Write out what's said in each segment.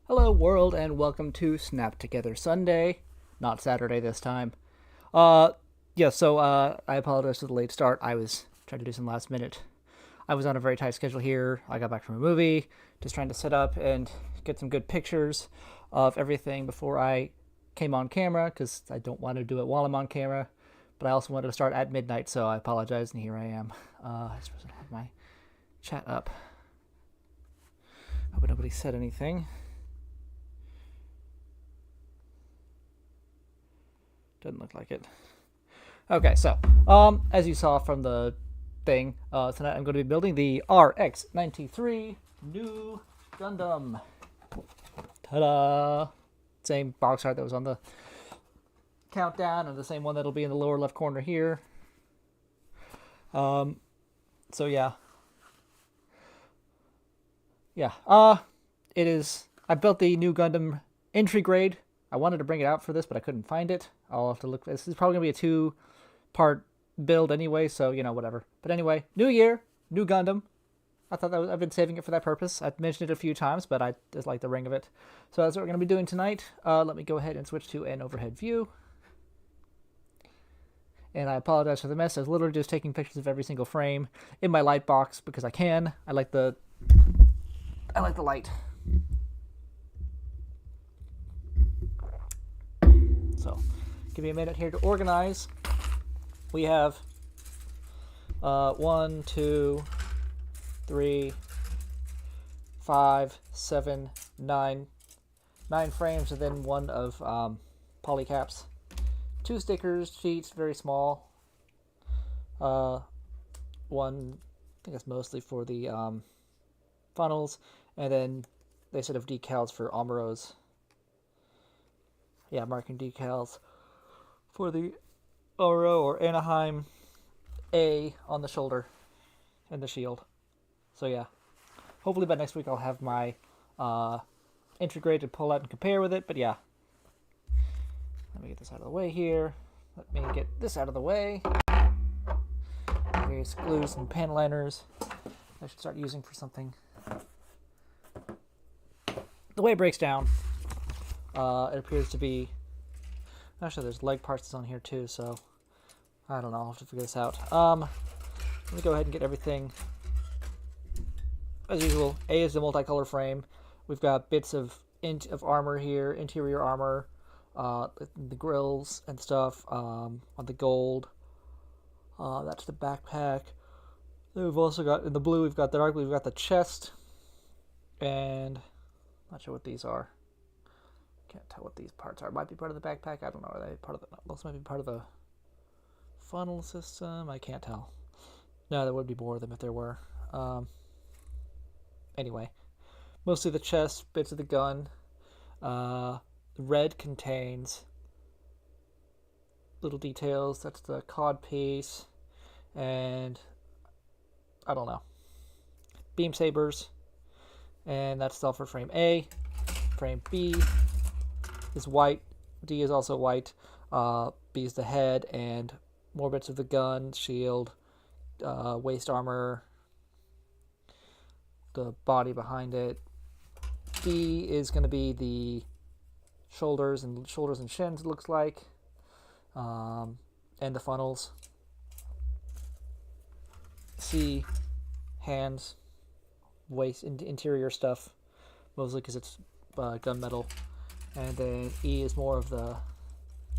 Hello, world, and welcome to Snap Together Sunday. Not Saturday this time. I apologize for the late start. I was trying to do some last minute. I was on a very tight schedule here. I got back from a movie, just trying to set up and get some good pictures of everything before I came on camera, because I don't want to do it while I'm on camera. But I also wanted to start at midnight, so I apologize, and here I am. I suppose I have my chat up. Hope nobody said anything. Doesn't look like it. Okay, so as you saw from the thing, tonight I'm going to be building the RX-93 new Gundam. Ta-da! Same box art that was on the countdown, and the same one that'll be in the lower left corner here. So yeah. It is. I built the new Gundam entry grade. I wanted to bring it out for this, but I couldn't find it. I'll have to look. This is probably gonna be a two-part build anyway, so whatever. But anyway, new year, new Gundam. I thought I've been saving it for that purpose. I've mentioned it a few times, but I just like the ring of it. So that's what we're gonna be doing tonight. Let me go ahead and switch to an overhead view. And I apologize for the mess. I was literally just taking pictures of every single frame in my light box because I can. I like the light. So, give me a minute here to organize. We have 1, 2, 3, 5, 7, 9 frames, and then one of polycaps. 2 stickers, sheets, very small. One, I think that's mostly for the funnels, and then they set of decals for Amuros. Yeah, marking decals for the Oro or Anaheim A on the shoulder and the shield. So yeah, hopefully by next week I'll have my integrated pull out and compare with it. But yeah, let me get this out of the way here. Let me get this out of the way. Various glues and pen liners I should start using for something. The way it breaks down, it appears to be. Actually, there's leg parts on here too, so I don't know. I'll have to figure this out. Let me go ahead and get everything as usual. A is the multicolor frame. We've got bits of armor here, interior armor, the grills and stuff on the gold. That's the backpack. Then we've also got in the blue. We've got the dark blue. We've got the chest, and not sure what these are. Can't tell what these parts are. Might be part of the backpack. I don't know. Are they part of the? Those might be part of the funnel system. I can't tell. No, there would be more of them if there were. Anyway, mostly the chest, bits of the gun. The red contains little details. That's the cod piece, and I don't know. Beam sabers, and that's all for frame A. Frame B is white. D is also white. B is the head and more bits of the gun, shield, waist armor, the body behind it. D is going to be the shoulders and shins, it looks like, and the funnels. C, hands, waist, interior stuff, mostly because it's gunmetal. And then E is more of the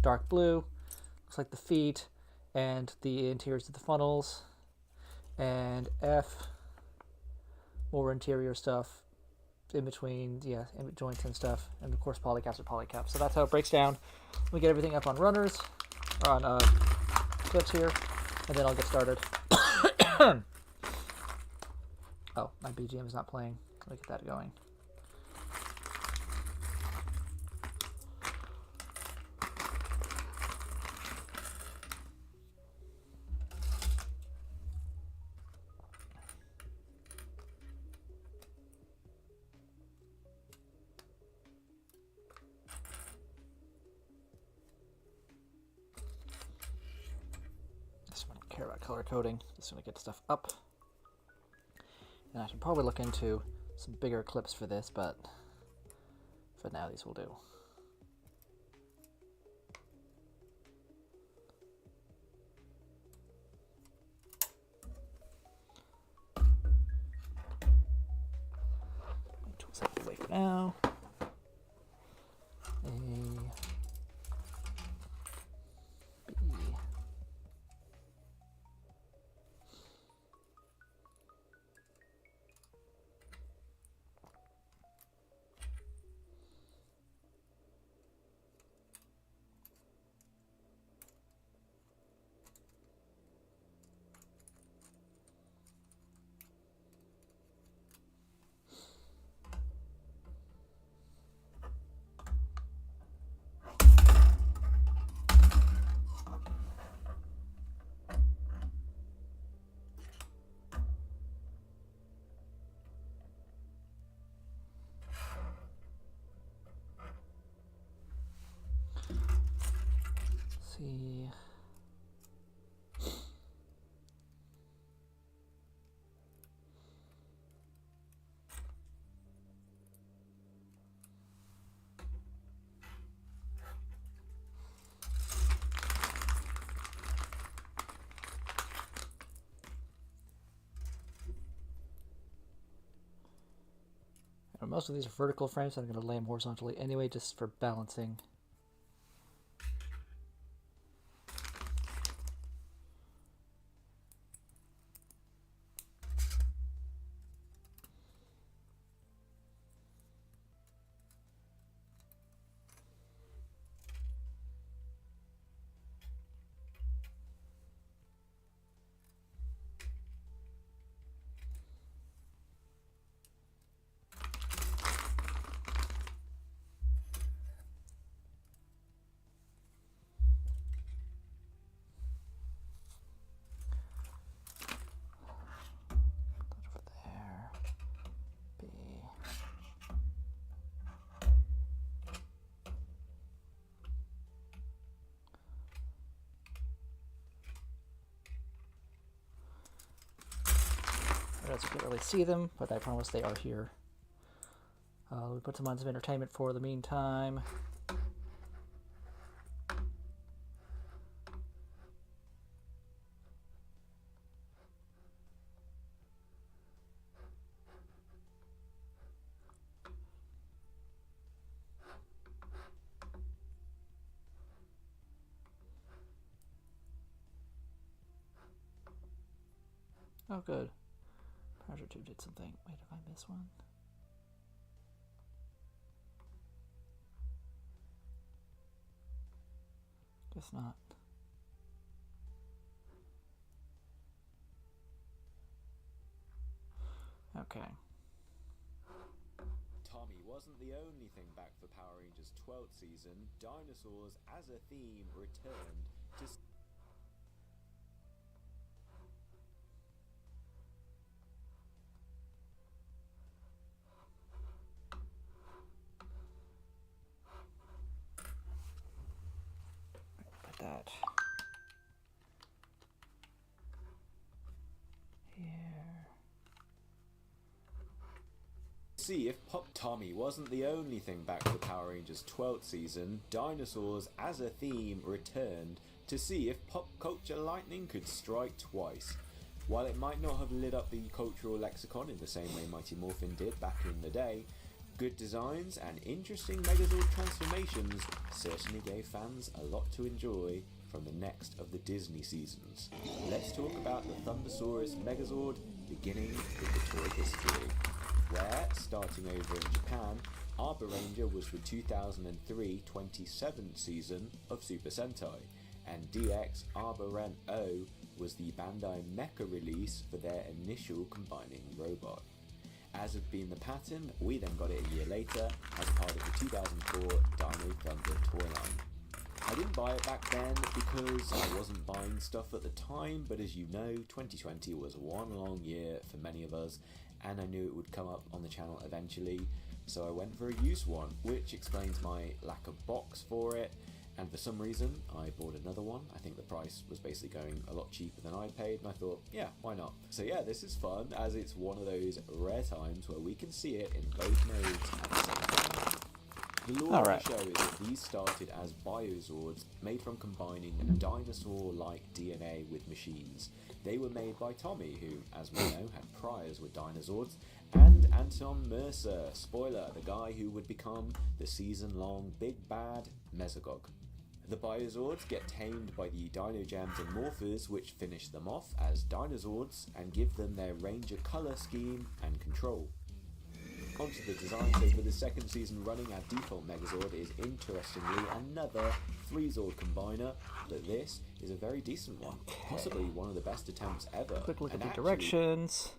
dark blue. Looks like the feet and the interiors of the funnels. And F, more interior stuff in between, in joints and stuff. And of course, polycaps are polycaps. So that's how it breaks down. We get everything up on runners, or on clips here, and then I'll get started. Oh, my BGM is not playing. Let me get that going. Care about color coding. Just gonna get stuff up, and I should probably look into some bigger clips for this, but For now, these will do. My tools out of the way for now. A, B. See. Most of these are vertical frames, so I'm going to lay them horizontally anyway, just for balancing. You can't really see them, but I promise they are here. We put some on some entertainment for the meantime. Oh, good. Project 2 did something. Wait, did I miss one? Guess not. Okay. Tommy wasn't the only thing back for Power Rangers 12th season. Dinosaurs as a theme returned to... Put that here. See if Pop Tommy wasn't the only thing back for Power Rangers 12th season. Dinosaurs as a theme returned to see if pop culture lightning could strike twice. While it might not have lit up the cultural lexicon in the same way Mighty Morphin did back in the day, good designs and interesting Megazord transformations certainly gave fans a lot to enjoy from the next of the Disney seasons. Let's talk about the Thundersaurus Megazord, beginning with the toy history, where, starting over in Japan, Arbor Ranger was the 2003-27 season of Super Sentai, and DX Arbor Ren O was the Bandai Mecha release for their initial combining robot. As had been the pattern, we then got it a year later as part of the 2004 Dino Thunder toy line. I didn't buy it back then because I wasn't buying stuff at the time, but as you know, 2020 was one long year for many of us, and I knew it would come up on the channel eventually, so I went for a used one, which explains my lack of box for it. And for some reason, I bought another one. I think the price was basically going a lot cheaper than I paid, and I thought, yeah, why not? So yeah, this is fun, as it's one of those rare times where we can see it in both modes at the same time. The lore Alright. of the show is that these started as biozords made from combining dinosaur-like DNA with machines. They were made by Tommy, who, as we know, had priors with Dinozords, and Anton Mercer, spoiler, the guy who would become the season-long big bad Mesogog. The Biozords get tamed by the Dinogems and Morphers, which finish them off as Dinozords and give them their Ranger colour scheme and control. Onto the design, so for the second season running, our default Megazord is interestingly another 3-Zord combiner, but this is a very decent one, possibly one of the best attempts ever. Quick look at the actually, directions.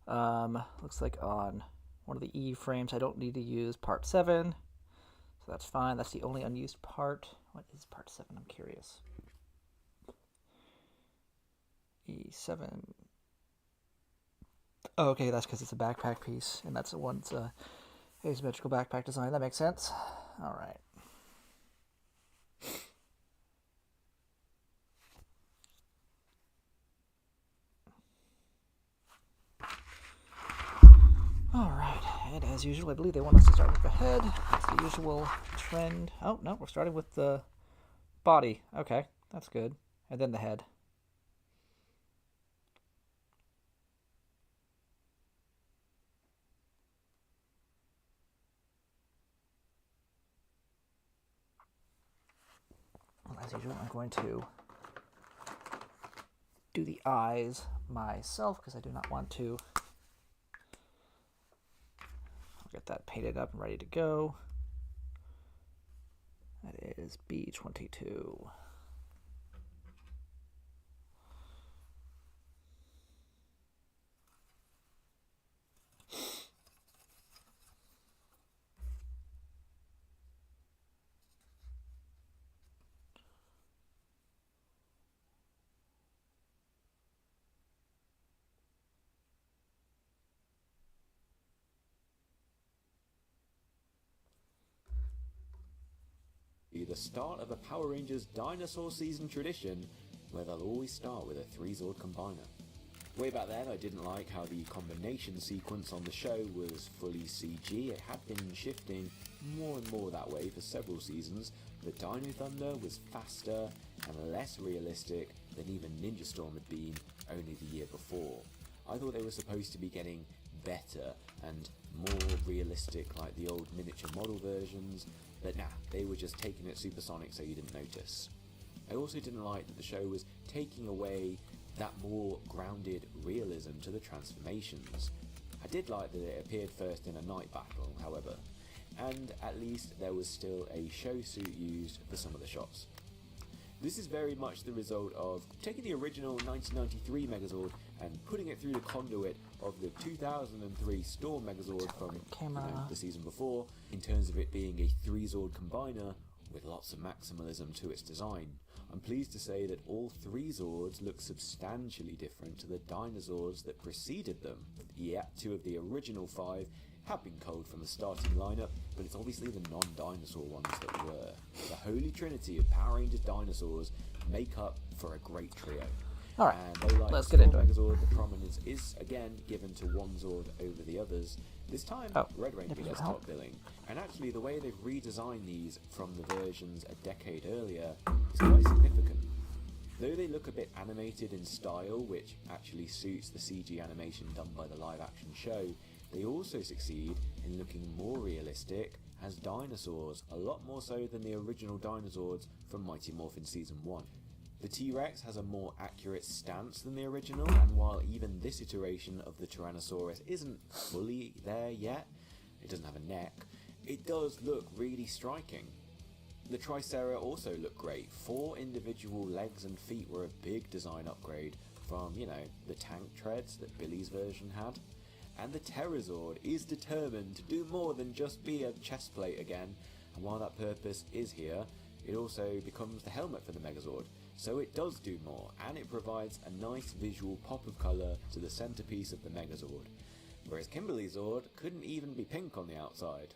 Looks like on one of the E frames I don't need to use part 7, so that's fine. That's the only unused part. What is part 7? I'm curious. E7. Oh, okay, that's because it's a backpack piece, and that's the one's asymmetrical backpack design. That makes sense. All right. All right, and as usual, I believe they want us to start with the head. That's the usual trend. Oh, no, we're starting with the body. Okay, that's good. And then the head. As usual, I'm going to do the eyes myself because I do not want to. I'll get that painted up and ready to go. That is B22. the start of a Power Rangers dinosaur season tradition where they'll always start with a 3-Zord combiner. Way back then I didn't like how the combination sequence on the show was fully CG. It had been shifting more and more that way for several seasons, but Dino Thunder was faster and less realistic than even Ninja Storm had been only the year before. I thought they were supposed to be getting better and more realistic like the old miniature model versions, but nah, they were just taking it supersonic so you didn't notice. I also didn't like that the show was taking away that more grounded realism to the transformations. I did like that it appeared first in a night battle, however, and at least there was still a show suit used for some of the shots. This is very much the result of taking the original 1993 Megazord and putting it through the conduit of the 2003 Storm Megazord from the season before, in terms of it being a 3-Zord combiner with lots of maximalism to its design. I'm pleased to say that all 3 Zords look substantially different to the Dinozords that preceded them. Yeah, 2 of the original 5 have been culled from the starting lineup, but it's obviously the non-dinosaur ones that were. The holy trinity of Power Rangers dinosaurs make up for a great trio. Alright, and they, like let's the get into it. Megazord, the prominence is again given to one Zord over the others. This time, Red Ranger gets top billing. And actually, the way they've redesigned these from the versions a decade earlier is quite significant. Though they look a bit animated in style, which actually suits the CG animation done by the live-action show, they also succeed in looking more realistic as dinosaurs, a lot more so than the original Dinozords from Mighty Morphin Season 1. The T-Rex has a more accurate stance than the original, and while even this iteration of the Tyrannosaurus isn't fully there yet, it doesn't have a neck, it does look really striking. The Tricera also looked great. 4 individual legs and feet were a big design upgrade from, the tank treads that Billy's version had. And the Terrazord is determined to do more than just be a chest plate again, and while that purpose is here, it also becomes the helmet for the Megazord. So it does do more, and it provides a nice visual pop of colour to the centrepiece of the Megazord, whereas Kimberly's Zord couldn't even be pink on the outside.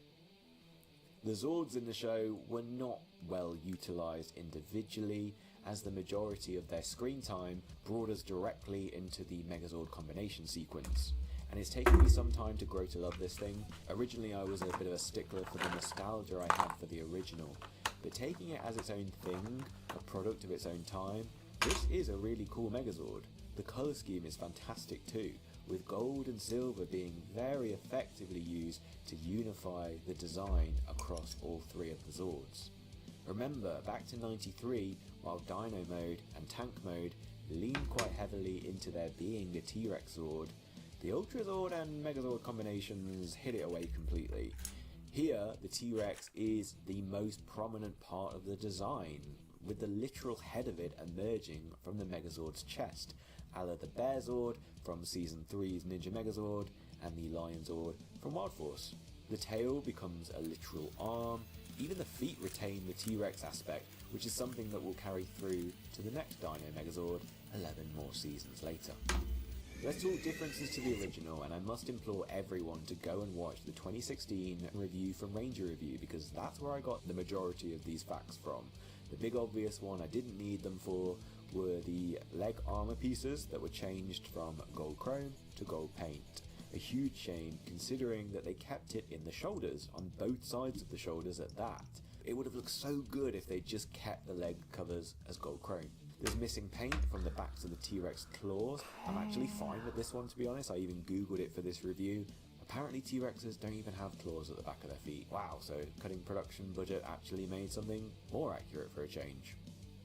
The Zords in the show were not well utilised individually, as the majority of their screen time brought us directly into the Megazord combination sequence. and it's taken me some time to grow to love this thing. Originally I was a bit of a stickler for the nostalgia I had for the original, but taking it as its own thing, a product of its own time, this is a really cool Megazord. The colour scheme is fantastic too, with gold and silver being very effectively used to unify the design across all three of the Zords. Remember, back to 93, while Dino mode and Tank mode leaned quite heavily into there being a T-Rex Zord, the Ultra Zord and Megazord combinations hid it away completely. Here, the T-Rex is the most prominent part of the design, with the literal head of it emerging from the Megazord's chest, a la the Bear Zord from Season 3's Ninja Megazord and the Lion Zord from Wild Force. The tail becomes a literal arm, even the feet retain the T-Rex aspect, which is something that will carry through to the next Dino Megazord 11 more seasons later. Let's talk differences to the original, and I must implore everyone to go and watch the 2016 review from Ranger Review, because that's where I got the majority of these facts from. The big obvious one I didn't need them for were the leg armor pieces that were changed from gold chrome to gold paint. A huge shame, considering that they kept it in the shoulders, on both sides of the shoulders at that. It would have looked so good if they just kept the leg covers as gold chrome. There's missing paint from the backs of the T-Rex claws. I'm actually fine with this one, to be honest. I even googled it for this review. Apparently T-Rexes don't even have claws at the back of their feet. Wow, so cutting production budget actually made something more accurate for a change.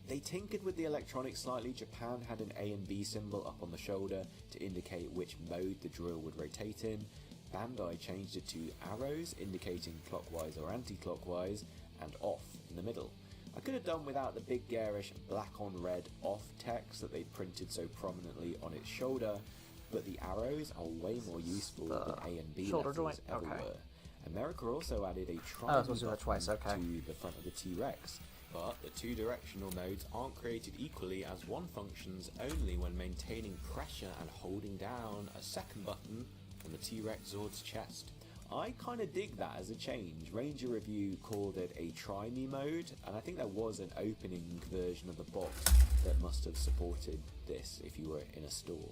They tinkered with the electronics slightly. Japan had an A and B symbol up on the shoulder to indicate which mode the drill would rotate in. Bandai changed it to arrows indicating clockwise or anti-clockwise, and off in the middle. I could have done without the big garish black on red off text that they printed so prominently on its shoulder, but the arrows are way more useful than A and B letters ever were. America also added a triangle to the front of the T-Rex, but the two directional modes aren't created equally, as one functions only when maintaining pressure and holding down a second button on the T-Rex Zord's chest. I kinda dig that as a change. Ranger Review called it a Try Me mode, and I think there was an opening version of the box that must have supported this if you were in a store.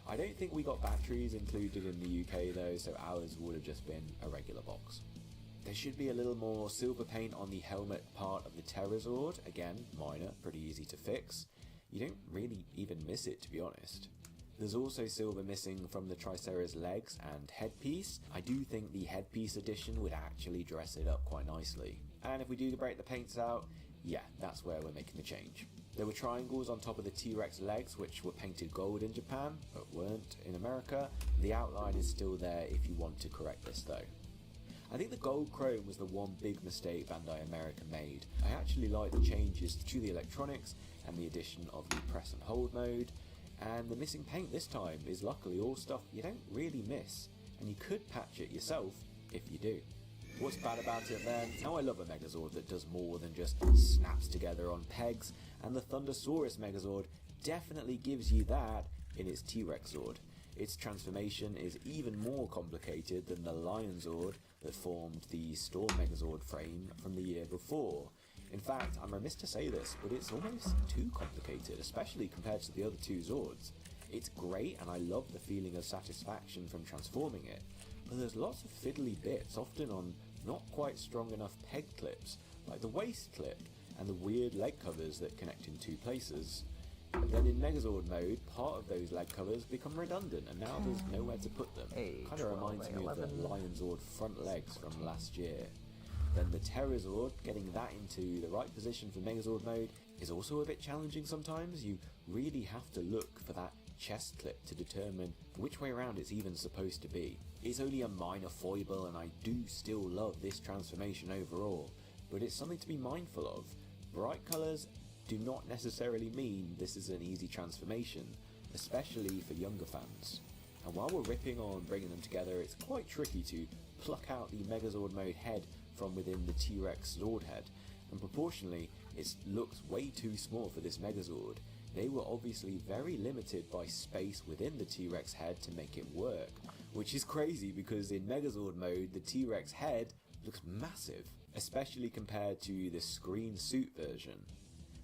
I don't think we got batteries included in the UK though, so ours would have just been a regular box. There should be a little more silver paint on the helmet part of the Terrazord. Again, minor, pretty easy to fix. You don't really even miss it, to be honest. There's also silver missing from the Tricera's legs and headpiece. I do think the headpiece addition would actually dress it up quite nicely. And if we do break the paints out, yeah, that's where we're making the change. There were triangles on top of the T-Rex legs which were painted gold in Japan, but weren't in America. The outline is still there if you want to correct this though. I think the gold chrome was the one big mistake Bandai America made. I actually like the changes to the electronics and the addition of the press and hold mode, and the missing paint this time is luckily all stuff you don't really miss, and you could patch it yourself if you do. What's bad about it then? Now I love a Megazord that does more than just snaps together on pegs, and the Thundersaurus Megazord definitely gives you that in its T-Rex Zord. Its transformation is even more complicated than the Lion Zord that formed the Storm Megazord frame from the year before. In fact, I'm remiss to say this, but it's almost too complicated, especially compared to the other two Zords. It's great and I love the feeling of satisfaction from transforming it, but there's lots of fiddly bits, often on not quite strong enough peg clips, like the waist clip and the weird leg covers that connect in two places. Then in Megazord mode, part of those leg covers become redundant and now there's nowhere to put them. Kind of reminds me of the Lion Zord front legs from last year. Then the Terrazord, getting that into the right position for Megazord mode is also a bit challenging sometimes. You really have to look for that chest clip to determine which way around it's even supposed to be. It's only a minor foible and I do still love this transformation overall, but it's something to be mindful of. Bright colours do not necessarily mean this is an easy transformation, especially for younger fans. And while we're ripping on bringing them together, it's quite tricky to pluck out the Megazord mode head from within the T-Rex Zord head, and proportionally it looks way too small for this Megazord. They were obviously very limited by space within the T-Rex head to make it work, which is crazy because in Megazord mode the T-Rex head looks massive, especially compared to the screen suit version.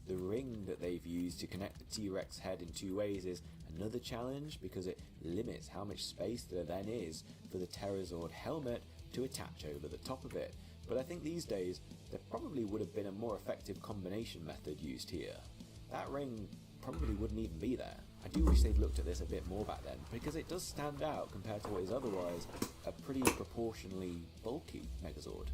The ring that they've used to connect the T-Rex head in two ways is another challenge because it limits how much space there then is for the Pterosaur helmet to attach over the top of it. But I think these days there probably would have been a more effective combination method used here. That ring probably wouldn't even be there. I do wish they'd looked at this a bit more back then, because it does stand out compared to what is otherwise a pretty proportionally bulky Megazord.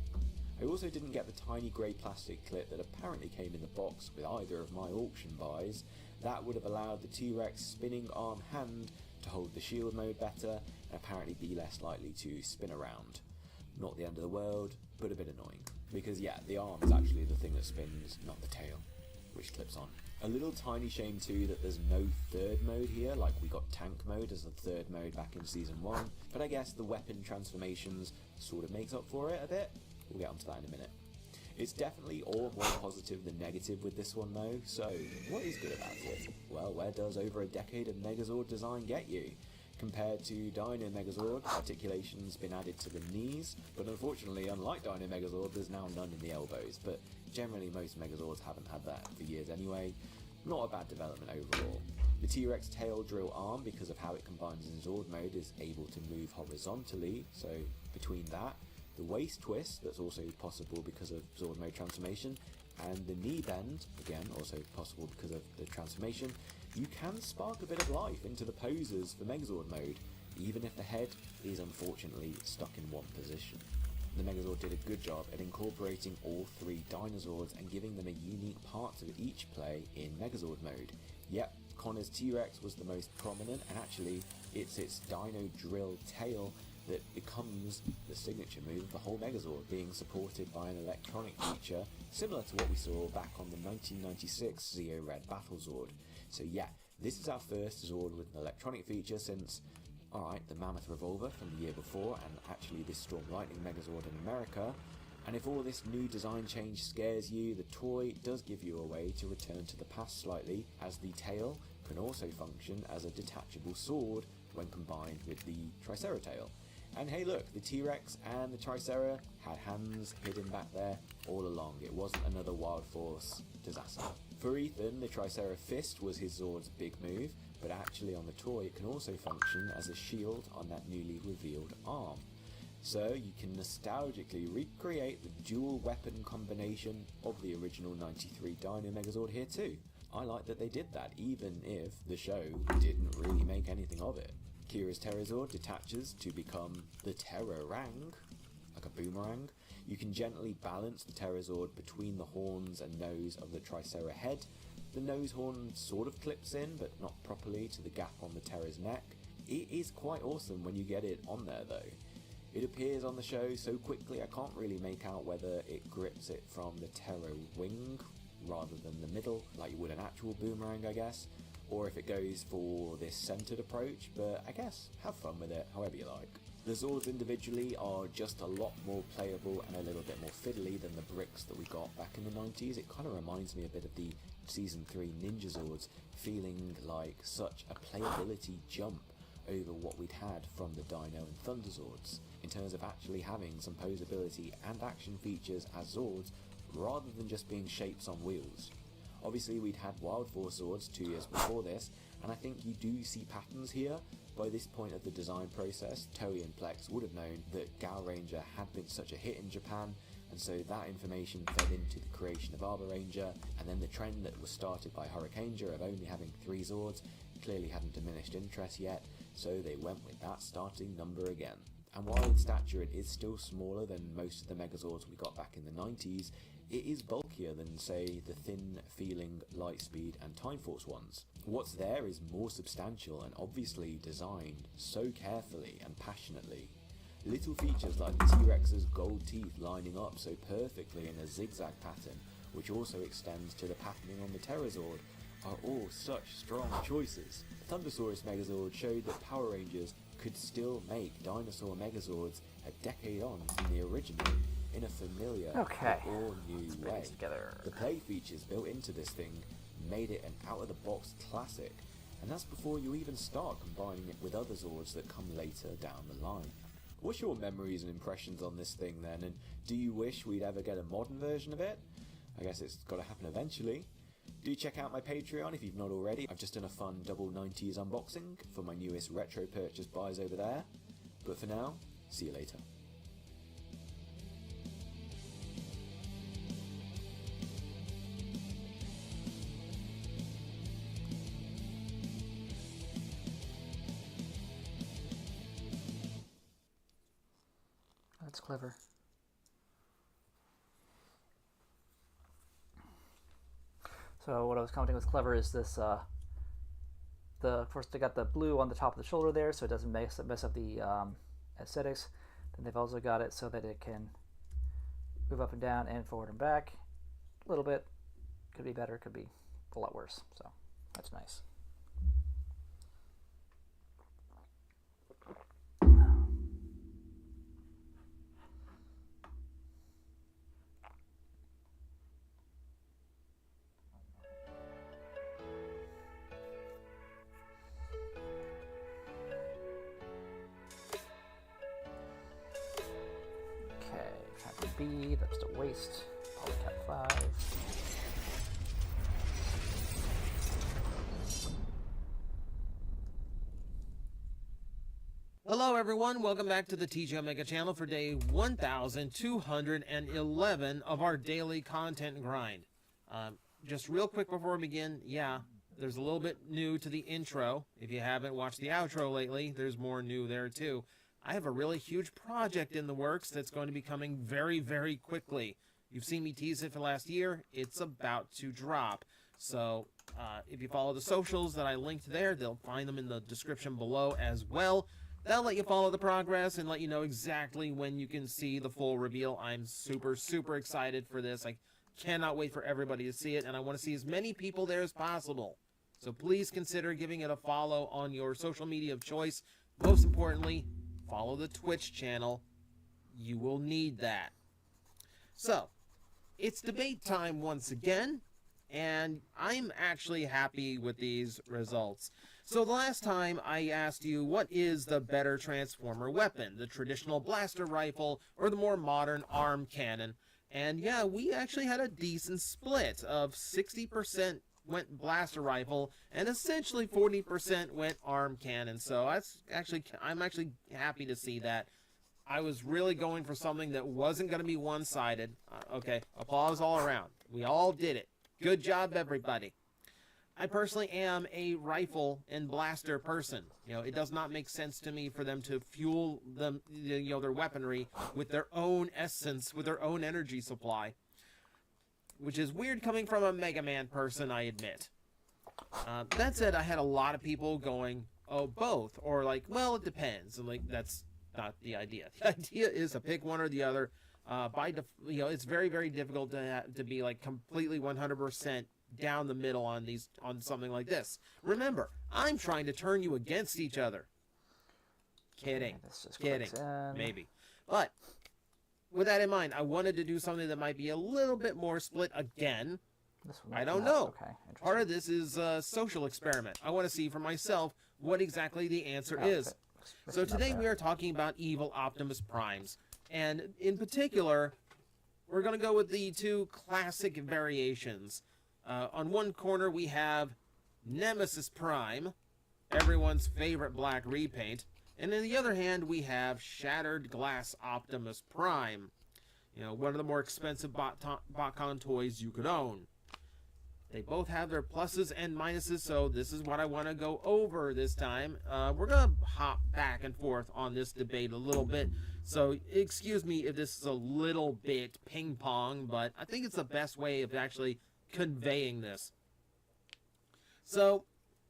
I also didn't get the tiny grey plastic clip that apparently came in the box with either of my auction buys. That would have allowed the T-Rex spinning arm hand to hold the shield mode better and apparently be less likely to spin around. Not the end of the world, but a bit annoying. Because yeah, the arm is actually the thing that spins, not the tail, which clips on. A little tiny shame too that there's no third mode here, like we got tank mode as the third mode back in season 1, but I guess the weapon transformations sort of makes up for it a bit. We'll get onto that in a minute. It's definitely all more positive than negative with this one though, so what is good about it? Well, where does over a decade of Megazord design get you? Compared to Dino Megazord, articulation's been added to the knees, but unfortunately, unlike Dino Megazord, there's now none in the elbows, but generally most Megazords haven't had that for years anyway. Not a bad development overall. The T-Rex tail drill arm, because of how it combines in Zord mode, is able to move horizontally, so between that, the waist twist, that's also possible because of Zord mode transformation, and the knee bend, again also possible because of the transformation, you can spark a bit of life into the poses for Megazord mode, even if the head is unfortunately stuck in one position. The Megazord did a good job at incorporating all three dinosaurs and giving them a unique part to each play in Megazord mode. Yep, Connor's T-Rex was the most prominent, and actually it's its dino drill tail that becomes the signature move of the whole Megazord, being supported by an electronic feature similar to what we saw back on the 1996 Zeo Red Battle Zord. So yeah, this is our first Zord with an electronic feature since, alright, the Mammoth Revolver from the year before, and actually this Storm Lightning Megazord in America. And if all this new design change scares you, the toy does give you a way to return to the past slightly, as the tail can also function as a detachable sword when combined with the Triceratops. And hey look, the T-Rex and the Tricera had hands hidden back there all along. It wasn't another Wild Force disaster. For Ethan, the Tricera fist was his Zord's big move, but actually on the toy it can also function as a shield on that newly revealed arm. So you can nostalgically recreate the dual weapon combination of the original 93 Dino Megazord here too. I like that they did that, even if the show didn't really make anything of it. Kira's Pterosaur detaches to become the Terrorang, like a boomerang. You can gently balance the Pterosaur between the horns and nose of the Tricera head. The nose horn sort of clips in, but not properly, to the gap on the Terra's neck. It is quite awesome when you get it on there though. It appears on the show so quickly I can't really make out whether it grips it from the Terra wing rather than the middle, like you would an actual boomerang I guess, or if it goes for this centered approach, but I guess have fun with it however you like. The Zords individually are just a lot more playable and a little bit more fiddly than the bricks that we got back in the 90s. It kind of reminds me a bit of the Season 3 Ninja Zords, feeling like such a playability jump over what we'd had from the Dino and Thunder Zords, in terms of actually having some posability and action features as Zords, rather than just being shapes on wheels. Obviously we'd had Wild Force Zords 2 years before this, and I think you do see patterns here. By this point of the design process, Toei and Plex would have known that Gal Ranger had been such a hit in Japan, and so that information fed into the creation of Arbor Ranger, and then the trend that was started by Hurricaneger of only having 3 Zords clearly hadn't diminished interest yet, so they went with that starting number again. And while in stature it is still smaller than most of the Megazords we got back in the 90s, it is bulkier than, say, the thin-feeling Lightspeed and Time Force ones. What's there is more substantial and obviously designed so carefully and passionately. Little features like the T-Rex's gold teeth lining up so perfectly in a zigzag pattern, which also extends to the patterning on the Pterosaur, are all such strong choices. The Thundersaurus Megazord showed that Power Rangers could still make dinosaur Megazords a decade on from the original in a familiar but all new way. The play features built into this thing made it an out-of-the-box classic, and that's before you even start combining it with other Zords that come later down the line. What's your memories and impressions on this thing then, and do you wish we'd ever get a modern version of it? I guess it's got to happen eventually. Do check out my Patreon if you've not already. I've just done a fun double 90s unboxing for my newest retro purchase buys over there. But for now, see you later. That's clever. So what I was commenting was clever is this, first they got the blue on the top of the shoulder there so it doesn't mess up the aesthetics. Then they've also got it so that it can move up and down and forward and back a little bit. Could be better, could be a lot worse. So that's nice. B, that's the waist, polycap 5. Hello everyone, welcome back to the TG Omega channel for day 1211 of our daily content grind. Just real quick before we begin, there's a little bit new to the intro. If you haven't watched the outro lately, there's more new there too. I have a really huge project in the works that's going to be coming very, very quickly. You've seen me tease it for last year. It's about to drop. So if you follow the socials that I linked there, they'll find them in the description below as well. That'll let you follow the progress and let you know exactly when you can see the full reveal. I'm super, super excited for this. I cannot wait for everybody to see it, and I want to see as many people there as possible. So please consider giving it a follow on your social media of choice. Most importantly, follow the Twitch channel. You will need that. So, it's debate time once again, and I'm actually happy with these results. So the last time I asked you, what is the better Transformer weapon? The traditional blaster rifle or the more modern arm cannon? And yeah, we actually had a decent split of 60% went blaster rifle, and essentially 40% went arm cannon. So I'm actually happy to see that. I was really going for something that wasn't going to be one-sided. Okay, applause all around. We all did it. Good job, everybody. I personally am a rifle and blaster person. You know, it does not make sense to me for them to fuel them, their weaponry with their own essence, with their own energy supply. Which is weird coming from a Mega Man person, I admit. That said, I had a lot of people going, oh, both. Or like, well, it depends. And like, that's not the idea. The idea is to pick one or the other. It's very, very difficult to be like completely 100% down the middle on something like this. Remember, I'm trying to turn you against each other. Kidding. Kidding. Maybe. But with that in mind, I wanted to do something that might be a little bit more split again. I don't know. Okay, part of this is a social experiment. I want to see for myself what exactly the answer is. So today we are talking about evil Optimus Primes. And in particular, we're going to go with the two classic variations. On one corner we have Nemesis Prime, everyone's favorite black repaint. And on the other hand, we have Shattered Glass Optimus Prime. You know, one of the more expensive Botcon toys you could own. They both have their pluses and minuses, so this is what I want to go over this time. We're going to hop back and forth on this debate a little bit. So excuse me if this is a little bit ping-pong, but I think it's the best way of actually conveying this. So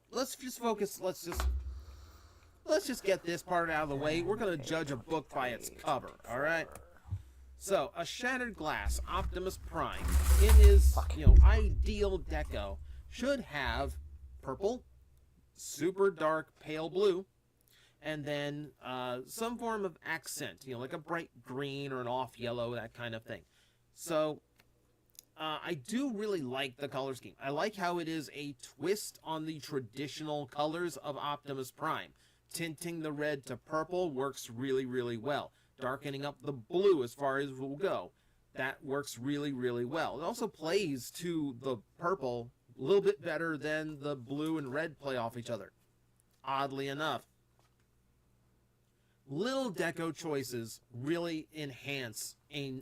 let's just focus. Let's just get this part out of the way. We're going to judge a book by its cover, all right? So, a Shattered Glass Optimus Prime in his, ideal deco should have purple, super dark pale blue, and then some form of accent, like a bright green or an off yellow, that kind of thing. So, I do really like the color scheme. I like how it is a twist on the traditional colors of Optimus Prime. Tinting the red to purple works really, really well. Darkening up the blue as far as we'll go. That works really, really well. It also plays to the purple a little bit better than the blue and red play off each other, oddly enough. Little deco choices really enhance a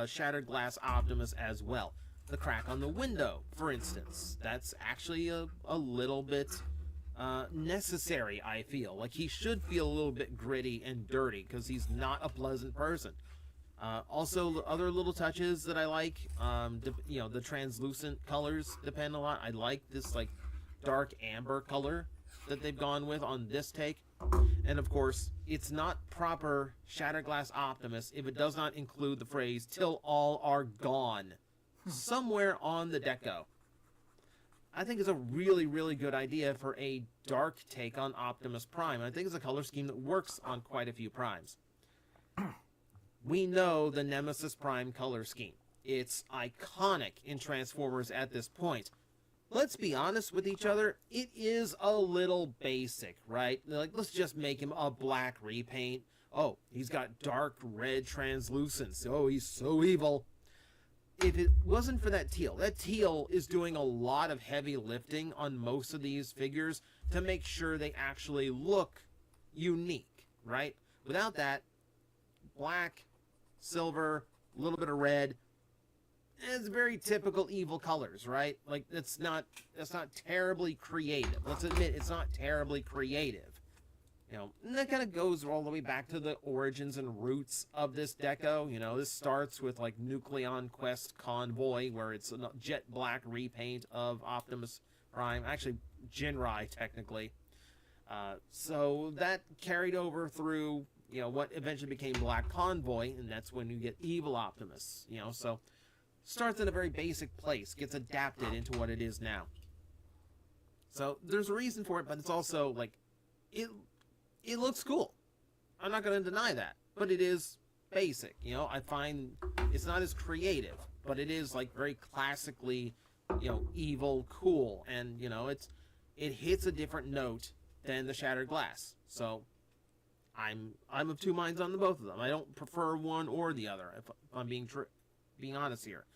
Shattered Glass Optimus as well. The crack on the window, for instance, that's actually a little bit necessary, I feel. Like, he should feel a little bit gritty and dirty because he's not a pleasant person. Also, other little touches that I like, the translucent colors depend a lot. I like this, like, dark amber color that they've gone with on this take. And, of course, it's not proper Shattered Glass Optimus if it does not include the phrase, "till all are gone," somewhere on the deco. I think it's a really, really good idea for a dark take on Optimus Prime. I think it's a color scheme that works on quite a few Primes. We know the Nemesis Prime color scheme. It's iconic in Transformers at this point. Let's be honest with each other, it is a little basic, right? Like, let's just make him a black repaint. Oh, he's got dark red translucence. Oh, he's so evil. If it wasn't for that teal is doing a lot of heavy lifting on most of these figures to make sure they actually look unique, right? Without that, black, silver, a little bit of red, it's very typical evil colors, right? Like, that's not terribly creative. Let's admit, it's not terribly creative. You know, and that kind of goes all the way back to the origins and roots of this deco. You know, this starts with, like, Nucleon Quest Convoy, where it's a jet black repaint of Optimus Prime. Actually, Jinrai, technically. So that carried over through, you know, what eventually became Black Convoy, and that's when you get Evil Optimus, you know, so starts in a very basic place, gets adapted into what it is now. So there's a reason for it, but it's also, like, it looks cool. I'm not going to deny that, but it is basic, you know. I find it's not as creative, but it is, like, very classically, you know, evil, cool, and, you know, it hits a different note than the Shattered Glass. So I'm of two minds on the both of them. I don't prefer one or the other, if I'm being honest here.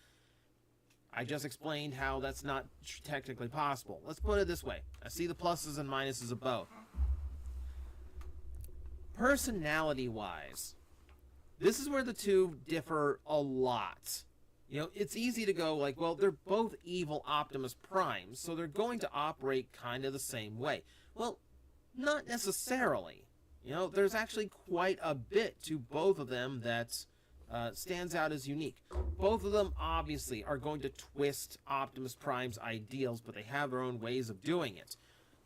I just explained how that's not technically possible. Let's put it this way. I see the pluses and minuses of both. Personality-wise, this is where the two differ a lot. You know, it's easy to go like, well, they're both evil Optimus Primes, so they're going to operate kind of the same way. Well, not necessarily. You know, there's actually quite a bit to both of them that stands out as unique. Both of them, obviously, are going to twist Optimus Prime's ideals, but they have their own ways of doing it.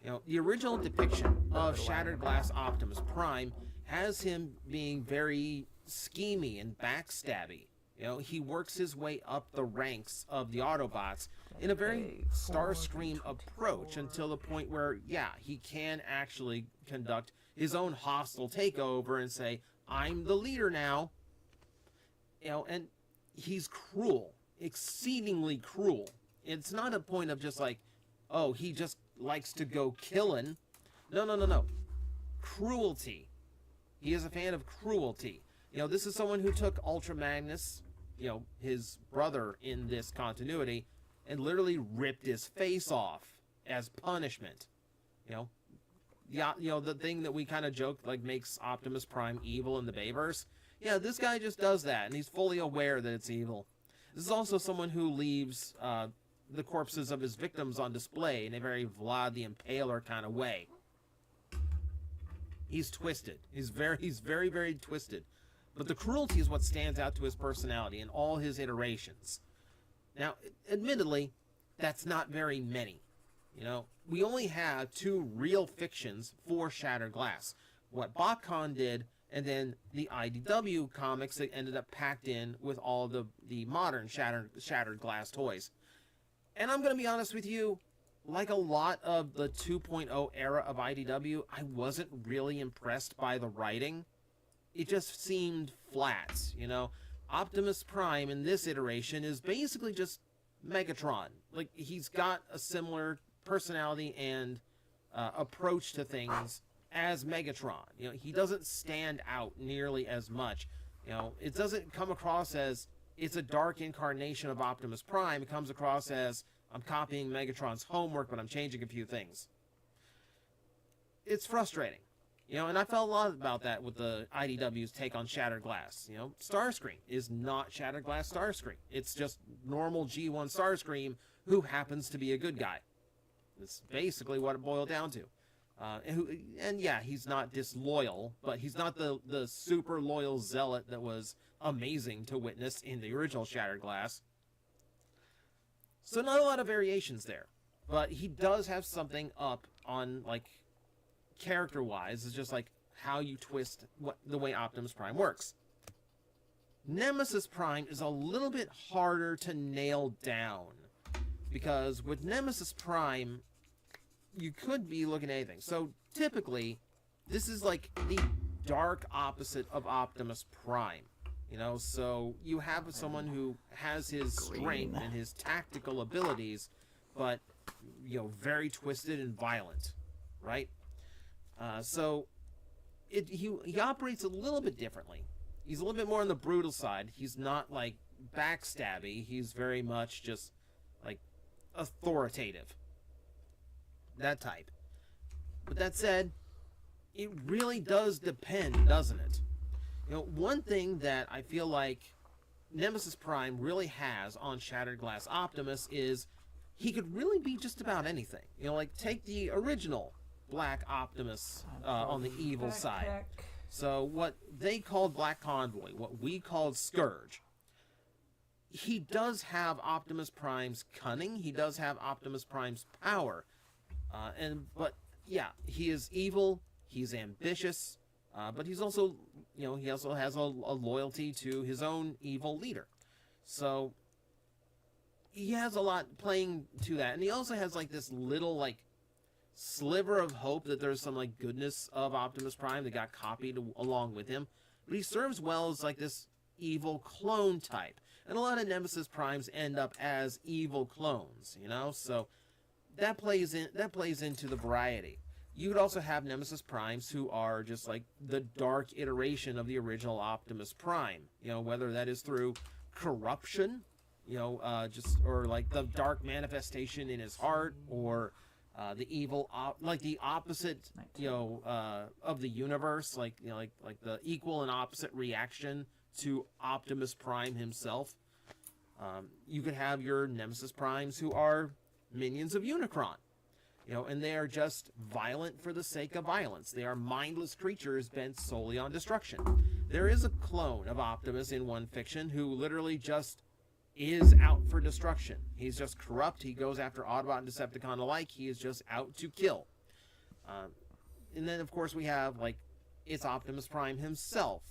You know, the original depiction of Shattered Glass Optimus Prime has him being very schemy and backstabby. You know, he works his way up the ranks of the Autobots in a very Starscream approach until the point where, yeah, he can actually conduct his own hostile takeover and say, I'm the leader now. You know, and he's cruel, exceedingly cruel. It's not a point of just like, oh, he just likes to go killing. No. Cruelty. He is a fan of cruelty. You know, this is someone who took Ultra Magnus, you know, his brother in this continuity, and literally ripped his face off as punishment. You know, the thing that we kind of joked, like, makes Optimus Prime evil in the Bayverse. Yeah, this guy just does that, and he's fully aware that it's evil. This is also someone who leaves the corpses of his victims on display in a very Vlad the Impaler kind of way. He's twisted. He's very, very twisted. But the cruelty is what stands out to his personality in all his iterations. Now, admittedly, that's not very many. You know, we only have two real fictions for Shattered Glass. What BotCon did, and then the IDW comics that ended up packed in with all the modern Shattered Glass toys. And I'm going to be honest with you, like a lot of the 2.0 era of IDW, I wasn't really impressed by the writing. It just seemed flat, you know. Optimus Prime in this iteration is basically just Megatron. Like, he's got a similar personality and approach to things as Megatron. You know, he doesn't stand out nearly as much. You know, it doesn't come across as it's a dark incarnation of Optimus Prime. It comes across as I'm copying Megatron's homework, but I'm changing a few things. It's frustrating. And I felt a lot about that with the IDW's take on Shattered Glass. Starscream is not Shattered Glass Starscream. It's just normal G1 Starscream who happens to be a good guy. That's basically what it boiled down to. And yeah, he's not disloyal, but he's not the super loyal zealot that was amazing to witness in the original Shattered Glass. So not a lot of variations there. But he does have something up on, like, character-wise, is just like how you twist the way Optimus Prime works. Nemesis Prime is a little bit harder to nail down, because with Nemesis Prime, you could be looking at anything. So typically, this is like the dark opposite of Optimus Prime. So you have someone who has his strength and his tactical abilities, but, very twisted and violent, right? So he operates a little bit differently. He's a little bit more on the brutal side. He's not, like, backstabby. He's very much just, like, authoritative. That type. But that said, it really does depend, doesn't it? One thing that I feel like Nemesis Prime really has on Shattered Glass Optimus is he could really be just about anything. Like, take the original Black Optimus on the evil side. So what they called Black Convoy, what we called Scourge. He does have Optimus Prime's cunning. He does have Optimus Prime's power. But yeah, he is evil. He's ambitious. But he's also, he also has a loyalty to his own evil leader. So he has a lot playing to that. And he also has, like, this little, like, sliver of hope that there's some, like, goodness of Optimus Prime that got copied along with him. But he serves well as, like, this evil clone type. And a lot of Nemesis Primes end up as evil clones, So that plays into the variety. You could also have Nemesis Primes who are just like the dark iteration of the original Optimus Prime. Whether that is through corruption, or like the dark manifestation in his heart, or the evil, like the opposite, of the universe, like the equal and opposite reaction to Optimus Prime himself. You could have your Nemesis Primes who are minions of Unicron. And they are just violent for the sake of violence. They are mindless creatures bent solely on destruction. There is a clone of Optimus in one fiction who literally just is out for destruction. He's just corrupt. He goes after Autobot and Decepticon alike. He is just out to kill. And then, of course, we have, like, it's Optimus Prime himself,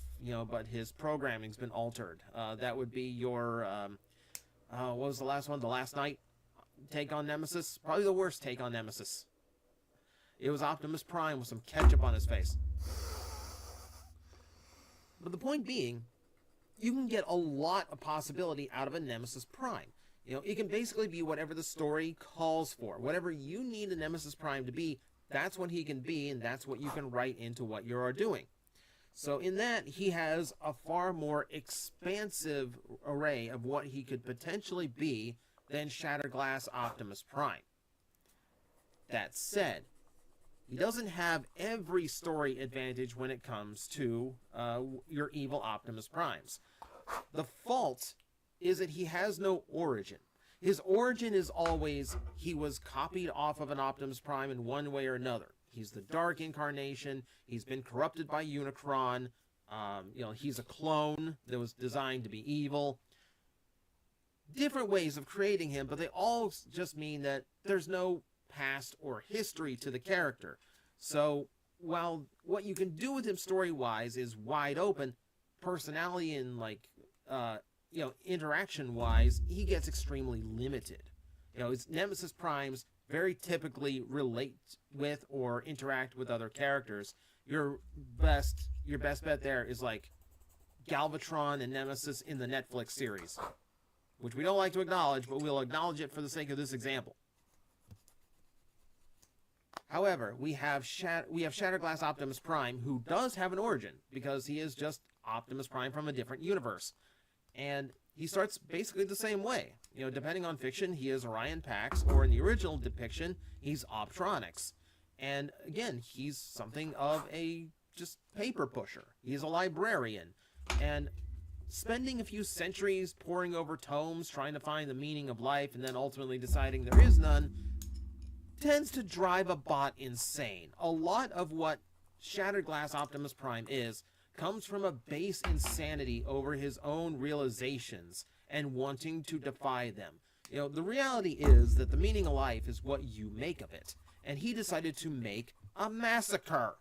but his programming's been altered. That would be your, what was the last one? The Last Night take on Nemesis. Probably the worst take on Nemesis. It was Optimus Prime with some ketchup on his face. But the point being, you can get a lot of possibility out of a Nemesis Prime. It can basically be whatever the story calls for. Whatever you need a Nemesis Prime to be, that's what he can be, and that's what you can write into what you are doing. So in that, he has a far more expansive array of what he could potentially be than Shattered Glass Optimus Prime. That said, he doesn't have every story advantage when it comes to your evil Optimus Primes. The fault is that he has no origin. His origin is always he was copied off of an Optimus Prime in one way or another. He's the dark incarnation. He's been corrupted by Unicron. He's a clone that was designed to be evil. Different ways of creating him, but they all just mean that there's no past or history to the character. So while what you can do with him story-wise is wide open, personality and interaction-wise, he gets extremely limited. His Nemesis Primes very typically relate with or interact with other characters. Your best bet there is like Galvatron and Nemesis in the Netflix series, which we don't like to acknowledge, but we'll acknowledge it for the sake of this example. However, we have Shattered Glass Optimus Prime, who does have an origin, because he is just Optimus Prime from a different universe. And he starts basically the same way. You know, depending on fiction, he is Orion Pax, or in the original depiction, he's Optronics. And again, he's something of a just paper pusher. He's a librarian. And spending a few centuries poring over tomes, trying to find the meaning of life, and then ultimately deciding there is none, tends to drive a bot insane. A lot of what Shattered Glass Optimus Prime is comes from a base insanity over his own realizations and wanting to defy them. You know, the reality is that the meaning of life is what you make of it. And he decided to make a massacre.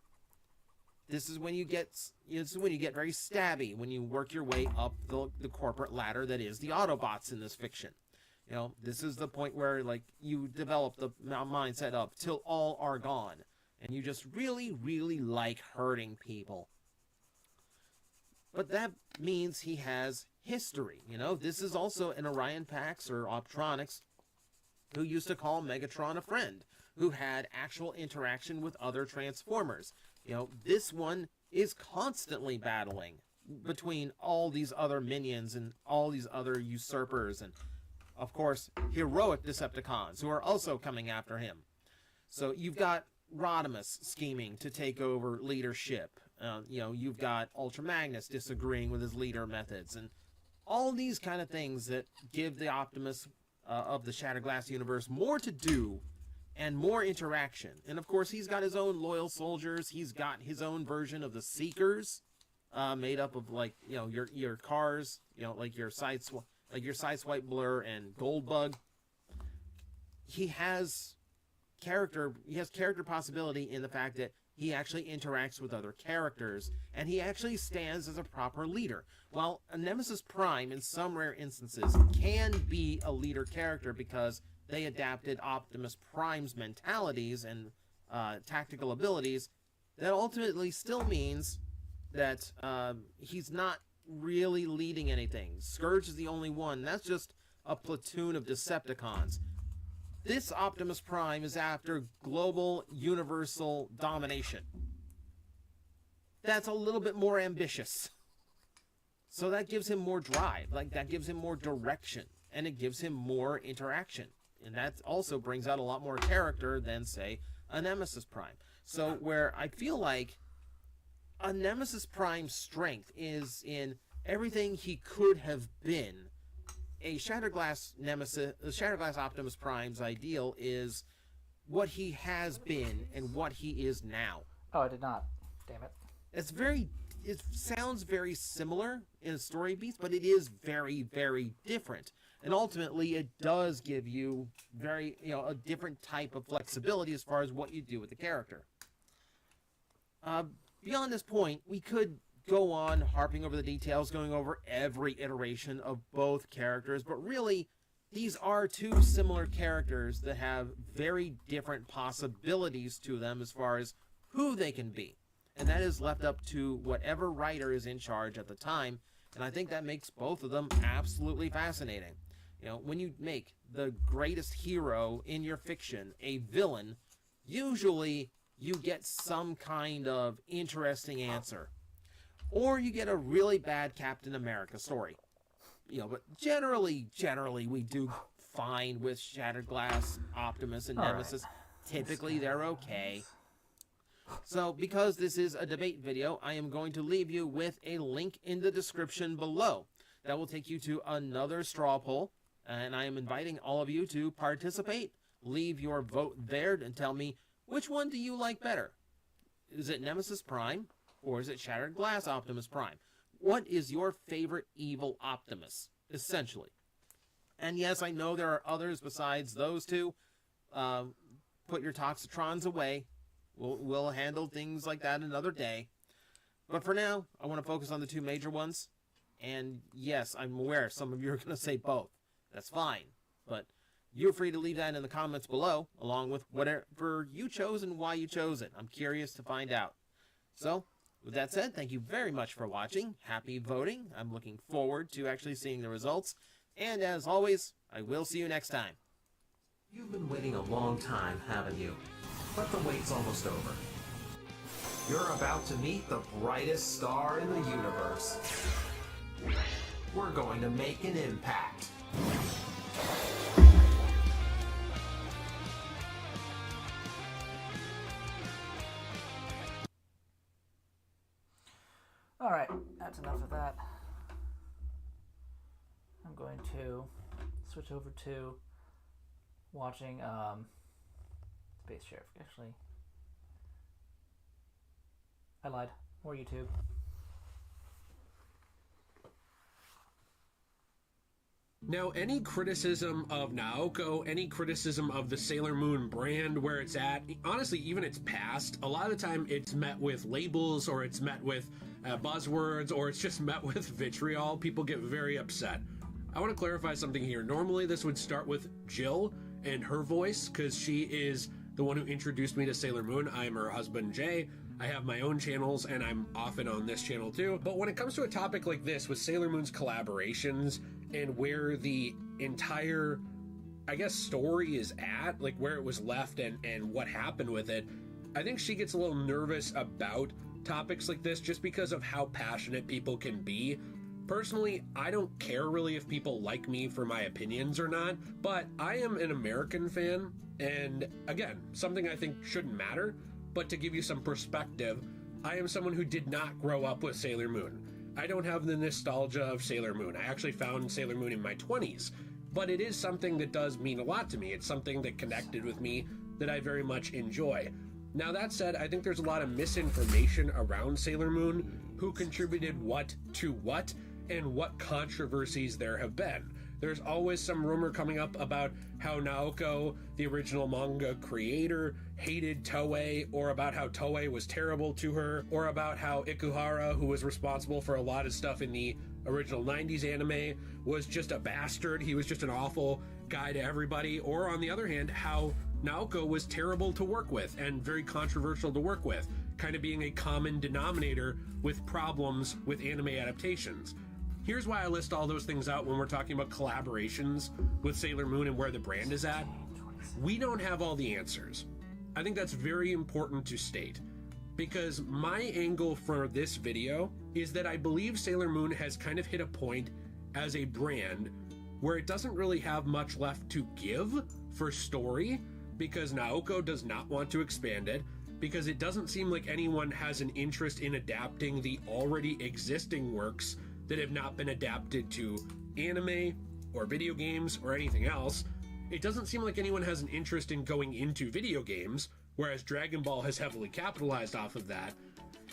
This is when you get very stabby, when you work your way up the corporate ladder that is the Autobots in this fiction. You know, this is the point where, like, you develop the mindset of till all are gone. And you just really, really like hurting people. But that means he has history. You know, this is also an Orion Pax or Optronics who used to call Megatron a friend, who had actual interaction with other Transformers. You know, this one is constantly battling between all these other minions and all these other usurpers and, of course, heroic Decepticons who are also coming after him. So you've got Rodimus scheming to take over leadership. You know, you've got Ultra Magnus disagreeing with his leader methods, and all these kind of things that give the Optimus of the Shattered Glass universe more to do and more interaction. And of course, he's got his own loyal soldiers. He's got his own version of the Seekers, made up of, like, you know, your cars, you know, like your Sideswipe Blur and Goldbug. He has character possibility in the fact that he actually interacts with other characters, and he actually stands as a proper leader. While a Nemesis Prime, in some rare instances, can be a leader character because they adapted Optimus Prime's mentalities and tactical abilities, that ultimately still means that he's not really leading anything. Scourge is the only one. That's just a platoon of Decepticons. This Optimus Prime is after global, universal domination. That's a little bit more ambitious. So that gives him more drive. Like, that gives him more direction. And it gives him more interaction. And that also brings out a lot more character than, say, a Nemesis Prime. So where I feel like a Nemesis Prime's strength is in everything he could have been, a Shattered Glass Optimus Prime's ideal is what he has been and what he is now. Oh, I did not. Damn it. It sounds very similar in story beats, but it is very, very different. And ultimately, it does give you a different type of flexibility as far as what you do with the character. Beyond this point, we could go on harping over the details, going over every iteration of both characters, but really, these are two similar characters that have very different possibilities to them as far as who they can be. And that is left up to whatever writer is in charge at the time, and I think that makes both of them absolutely fascinating. You know, when you make the greatest hero in your fiction a villain, usually you get some kind of interesting answer. Or you get a really bad Captain America story. You know, but generally we do fine with Shattered Glass, Optimus, and Nemesis. Right. Typically, they're okay. So, because this is a debate video, I am going to leave you with a link in the description below. That will take you to another straw poll, and I am inviting all of you to participate. Leave your vote there and tell me, which one do you like better? Is it Nemesis Prime? Or is it Shattered Glass Optimus Prime? What is your favorite evil Optimus, essentially? And yes, I know there are others besides those two. Put your Toxitrons away. We'll handle things like that another day. But for now, I want to focus on the two major ones. And yes, I'm aware some of you are going to say both. That's fine. But you're free to leave that in the comments below, along with whatever you chose and why you chose it. I'm curious to find out. So, with that said, thank you very much for watching. Happy voting. I'm looking forward to actually seeing the results. And as always, I will see you next time. You've been waiting a long time, haven't you? But the wait's almost over. You're about to meet the brightest star in the universe. we're going to make an impact. Alright, that's enough of that. I'm going to switch over to watching Space Sheriff. Actually, I lied. More YouTube. Now, any criticism of Naoko, any criticism of the Sailor Moon brand, where it's at, honestly, even its past, a lot of the time it's met with labels, or it's met with buzzwords, or it's just met with vitriol. People get very upset. I want to clarify something here. Normally this would start with Jill and her voice, because she is the one who introduced me to Sailor Moon. I am her husband, Jay. I have my own channels, and I'm often on this channel too. But when it comes to a topic like this, with Sailor Moon's collaborations, and where the entire, I guess, story is at, like where it was left and what happened with it, I think she gets a little nervous about topics like this just because of how passionate people can be. Personally, I don't care really if people like me for my opinions or not, but I am an American fan, and again, something I think shouldn't matter, but to give you some perspective, I am someone who did not grow up with Sailor Moon. I don't have the nostalgia of Sailor Moon. I actually found Sailor Moon in my 20s, but it is something that does mean a lot to me. It's something that connected with me that I very much enjoy. Now, that said, I think there's a lot of misinformation around Sailor Moon, who contributed what to what, and what controversies there have been. There's always some rumor coming up about how Naoko, the original manga creator, hated Toei, or about how Toei was terrible to her, or about how Ikuhara, who was responsible for a lot of stuff in the original 90s anime, was just a bastard. He was just an awful guy to everybody. Or on the other hand, how Naoko was terrible to work with and very controversial to work with, kind of being a common denominator with problems with anime adaptations. Here's why I list all those things out when we're talking about collaborations with Sailor Moon and where the brand is at. We don't have all the answers. I think that's very important to state, because my angle for this video is that I believe Sailor Moon has kind of hit a point as a brand where it doesn't really have much left to give for story, because Naoko does not want to expand it, because it doesn't seem like anyone has an interest in adapting the already existing works that have not been adapted to anime or video games or anything else. It doesn't seem like anyone has an interest in going into video games, whereas Dragon Ball has heavily capitalized off of that.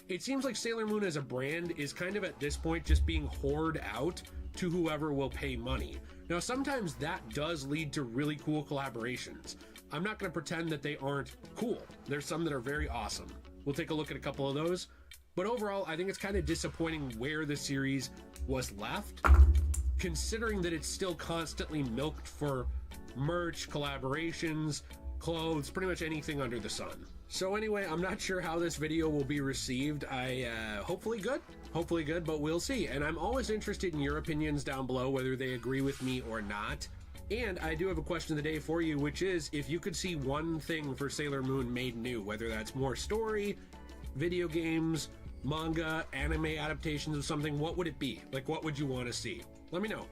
It seems like Sailor Moon as a brand is kind of at this point just being hoarded out to whoever will pay money. Now, sometimes that does lead to really cool collaborations. I'm not going to pretend that they aren't cool. There's some that are very awesome. We'll take a look at a couple of those. But overall, I think it's kind of disappointing where the series was left, considering that it's still constantly milked for merch, collaborations, clothes, pretty much anything under the sun. So anyway, I'm not sure how this video will be received. Hopefully good, but we'll see. And I'm always interested in your opinions down below, whether they agree with me or not. And I do have a question of the day for you, which is, if you could see one thing for Sailor Moon made new, whether that's more story, video games, manga, anime adaptations of something, what would it be? Like, what would you want to see? Let me know.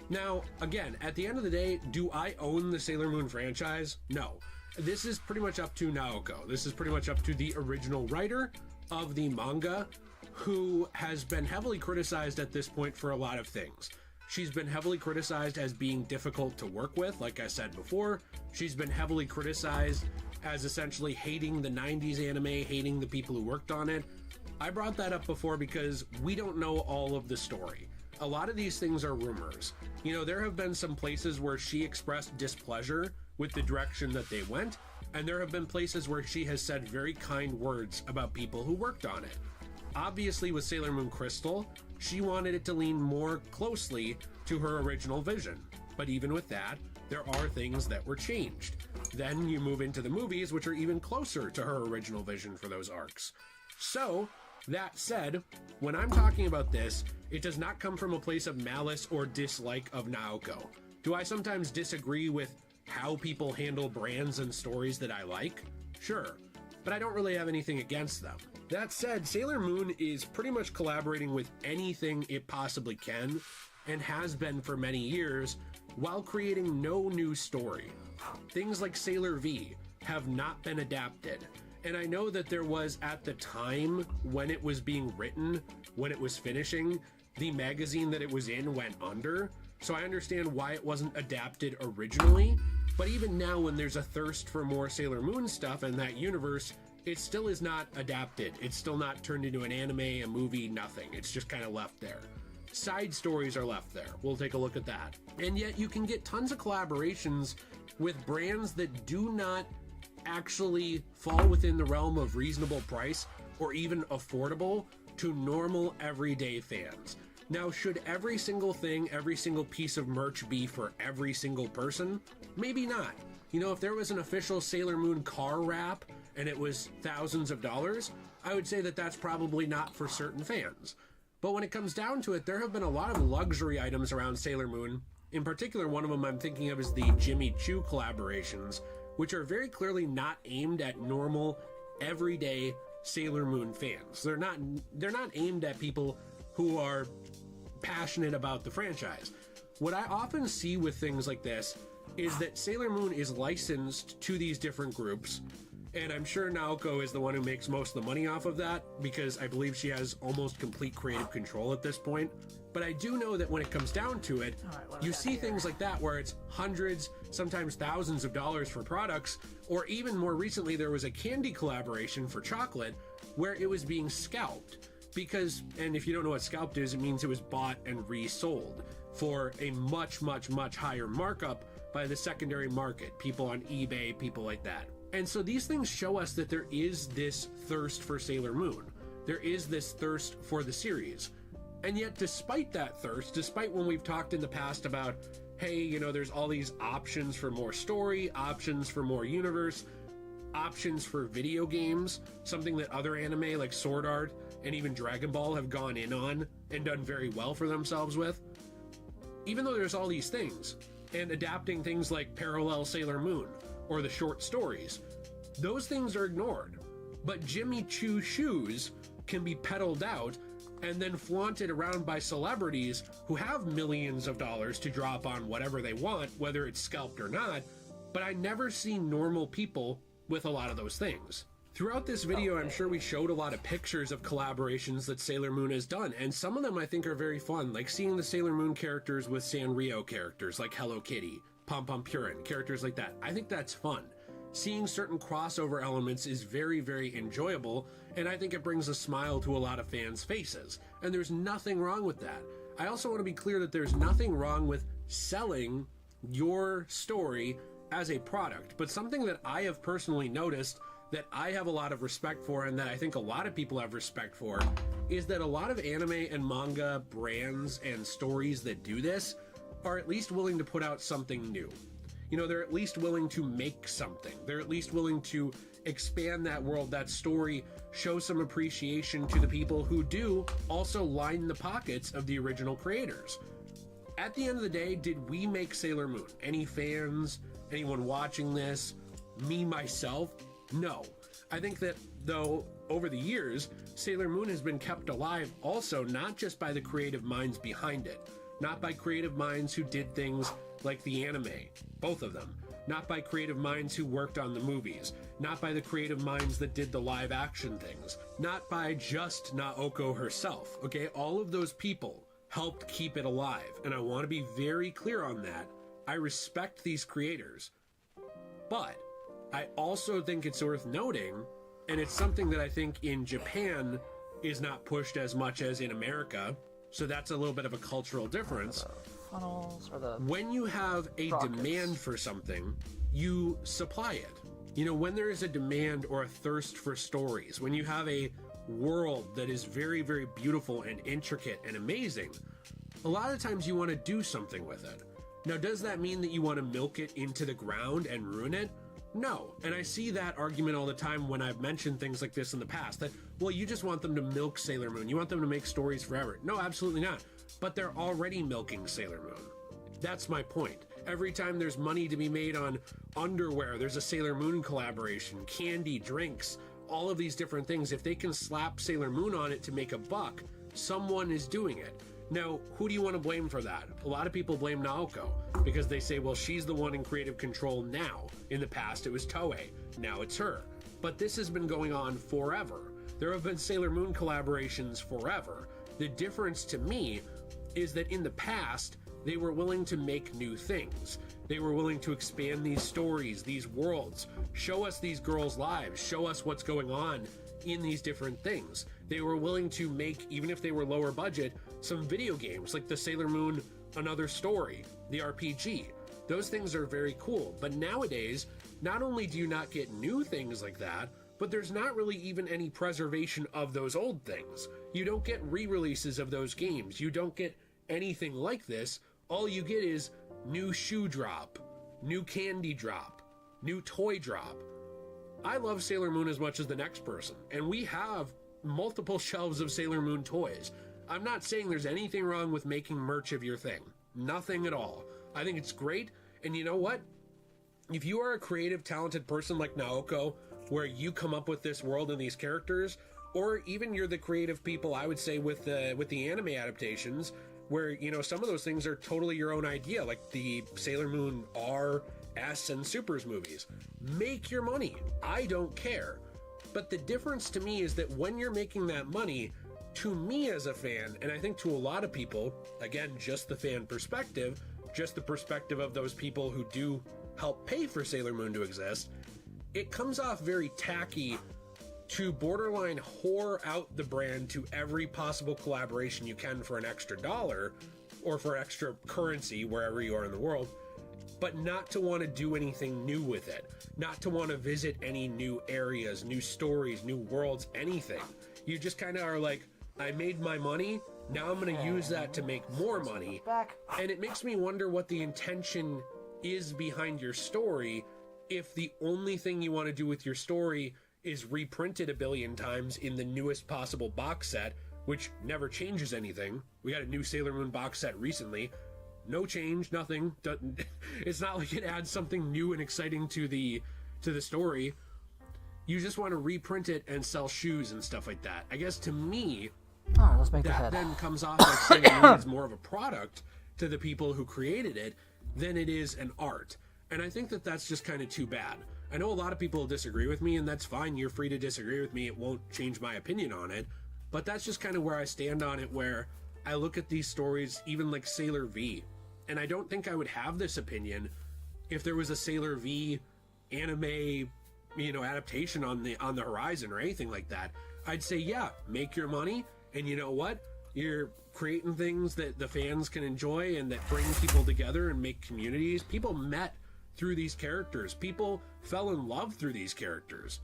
Now, again, at the end of the day, do I own the Sailor Moon franchise? No. This is pretty much up to Naoko. This is pretty much up to the original writer of the manga, who has been heavily criticized at this point for a lot of things. She's been heavily criticized as being difficult to work with, like I said before. She's been heavily criticized as essentially hating the 90s anime, hating the people who worked on it. I brought that up before because we don't know all of the story. A lot of these things are rumors. You know, there have been some places where she expressed displeasure with the direction that they went, and there have been places where she has said very kind words about people who worked on it. Obviously, with Sailor Moon Crystal, she wanted it to lean more closely to her original vision. But even with that, there are things that were changed. Then you move into the movies, which are even closer to her original vision for those arcs. So, that said, when I'm talking about this, it does not come from a place of malice or dislike of Naoko. Do I sometimes disagree with how people handle brands and stories that I like? Sure, but I don't really have anything against them. That said, Sailor Moon is pretty much collaborating with anything it possibly can and has been for many years, while creating no new story. Things like Sailor V have not been adapted. And I know that there was, at the time when it was being written, when it was finishing, the magazine that it was in went under. So I understand why it wasn't adapted originally. But even now, when there's a thirst for more Sailor Moon stuff in that universe, it still is not adapted. It's still not turned into an anime, a movie, nothing. It's just kind of left there. Side stories are left there. We'll take a look at that. And yet you can get tons of collaborations with brands that do not actually fall within the realm of reasonable price or even affordable to normal everyday fans. Now, should every single thing, every single piece of merch be for every single person? Maybe not. You know, if there was an official Sailor Moon car wrap and it was thousands of dollars, I would say that that's probably not for certain fans. But when it comes down to it, there have been a lot of luxury items around Sailor Moon. In particular, one of them I'm thinking of is the Jimmy Choo collaborations, which are very clearly not aimed at normal, everyday Sailor Moon fans. They're not aimed at people who are passionate about the franchise. What I often see with things like this is that Sailor Moon is licensed to these different groups, and I'm sure Naoko is the one who makes most of the money off of that, because I believe she has almost complete creative control at this point. But I do know that when it comes down to it, you see things like that where it's hundreds, sometimes thousands of dollars for products, or even more recently there was a candy collaboration for chocolate where it was being scalped. Because, and if you don't know what scalped is, it means it was bought and resold for a much, much, much higher markup by the secondary market, people on eBay, people like that. And so these things show us that there is this thirst for Sailor Moon. There is this thirst for the series. And yet, despite that thirst, despite when we've talked in the past about, hey, you know, there's all these options for more story, options for more universe, options for video games, something that other anime like Sword Art and even Dragon Ball have gone in on and done very well for themselves with. Even though there's all these things, and adapting things like Parallel Sailor Moon or the short stories, those things are ignored. But Jimmy Choo shoes can be peddled out and then flaunted around by celebrities who have millions of dollars to drop on whatever they want, whether it's scalped or not, but I never see normal people with a lot of those things. Throughout this video, I'm sure we showed a lot of pictures of collaborations that Sailor Moon has done, and some of them I think are very fun, like seeing the Sailor Moon characters with Sanrio characters like Hello Kitty, Pom Pom Purin, characters like that. I think that's fun. Seeing certain crossover elements is very, very enjoyable, and I think it brings a smile to a lot of fans' faces, and there's nothing wrong with that. I also want to be clear that there's nothing wrong with selling your story as a product, but something that I have personally noticed that I have a lot of respect for, and that I think a lot of people have respect for, is that a lot of anime and manga brands and stories that do this are at least willing to put out something new. You know, they're at least willing to make something. They're at least willing to expand that world, that story, show some appreciation to the people who do also line the pockets of the original creators. At the end of the day, did we make Sailor Moon? Any fans? Anyone watching this? Me, myself? No. I think that, though, over the years, Sailor Moon has been kept alive also not just by the creative minds behind it, not by creative minds who did things like the anime, both of them, not by creative minds who worked on the movies, not by the creative minds that did the live action things, not by just Naoko herself, okay? All of those people helped keep it alive, and I want to be very clear on that. I respect these creators, but I also think it's worth noting, and it's something that I think in Japan is not pushed as much as in America, so that's a little bit of a cultural difference. Funnels or the When you have a rockets. demand for something, you supply it. You know, when there is a demand or a thirst for stories, when you have a world that is very, very beautiful and intricate and amazing, a lot of times you want to do something with it. Now, does that mean that you want to milk it into the ground and ruin it? No. And I see that argument all the time when I've mentioned things like this in the past, that, well, you just want them to milk Sailor Moon. You want them to make stories forever. No, absolutely not. But they're already milking Sailor Moon. That's my point. Every time there's money to be made on underwear, there's a Sailor Moon collaboration, candy, drinks, all of these different things. If they can slap Sailor Moon on it to make a buck, someone is doing it. Now, who do you want to blame for that? A lot of people blame Naoko because they say, well, she's the one in creative control now. In the past, it was Toei. Now it's her. But this has been going on forever. There have been Sailor Moon collaborations forever. The difference to me is that in the past, they were willing to make new things. They were willing to expand these stories, these worlds, show us these girls' lives, show us what's going on in these different things. They were willing to make, even if they were lower budget, some video games like the Sailor Moon Another Story, the RPG. Those things are very cool. But nowadays, not only do you not get new things like that, but there's not really even any preservation of those old things. You don't get re-releases of those games. You don't get anything like this. All you get is new shoe drop, new candy drop, new toy drop. I love Sailor Moon as much as the next person, and we have multiple shelves of Sailor Moon toys. I'm not saying there's anything wrong with making merch of your thing. Nothing at all. I think it's great, and you know what? If you are a creative, talented person like Naoko, where you come up with this world and these characters, or even you're the creative people, I would say, with the anime adaptations, where, you know, some of those things are totally your own idea, like the Sailor Moon R, S, and Supers movies. Make your money. I don't care. But the difference to me is that when you're making that money, to me as a fan, and I think to a lot of people, again, just the fan perspective, just the perspective of those people who do help pay for Sailor Moon to exist, it comes off very tacky to borderline whore out the brand to every possible collaboration you can for an extra dollar or for extra currency wherever you are in the world, but not to want to do anything new with it, not to want to visit any new areas, new stories, new worlds, anything. You just kind of are like, I made my money, now I'm going to use that to make more money. And it makes me wonder what the intention is behind your story if the only thing you want to do with your story is reprint it a billion times in the newest possible box set, which never changes anything. We got a new Sailor Moon box set recently. No change, nothing. It's not like it adds something new and exciting to the story. You just want to reprint it and sell shoes and stuff like that. I guess to me, let's make that then comes off like Sailor Moon is more of a product to the people who created it than it is an art. And I think that that's just kind of too bad. I know a lot of people disagree with me, and that's fine. You're free to disagree with me. It won't change my opinion on it. But that's just kind of where I stand on it, where I look at these stories, even like Sailor V, and I don't think I would have this opinion if there was a Sailor V anime, adaptation on the horizon or anything like that. I'd say, yeah, make your money, and you know what? You're creating things that the fans can enjoy and that bring people together and make communities. People met through these characters. People fell in love through these characters.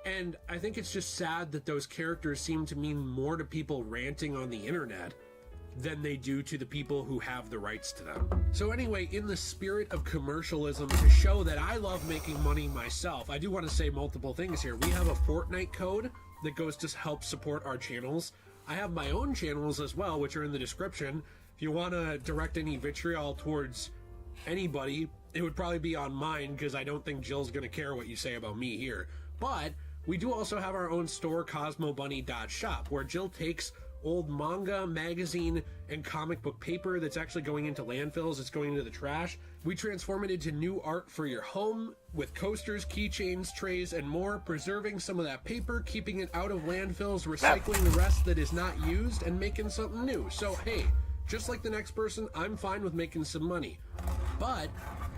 And I think it's just sad that those characters seem to mean more to people ranting on the internet than they do to the people who have the rights to them. So anyway, in the spirit of commercialism, to show that I love making money myself, I do want to say multiple things here. We have a Fortnite code that goes to help support our channels. I have my own channels as well, which are in the description. If you want to direct any vitriol towards anybody, it would probably be on mine, because I don't think Jill's going to care what you say about me here. But we do also have our own store, CosmoBunny.shop, where Jill takes old manga, magazine, and comic book paper that's actually going into landfills, it's going into the trash. We transform it into new art for your home with coasters, keychains, trays, and more, preserving some of that paper, keeping it out of landfills, recycling the rest that is not used, and making something new. So hey, just like the next person, I'm fine with making some money. But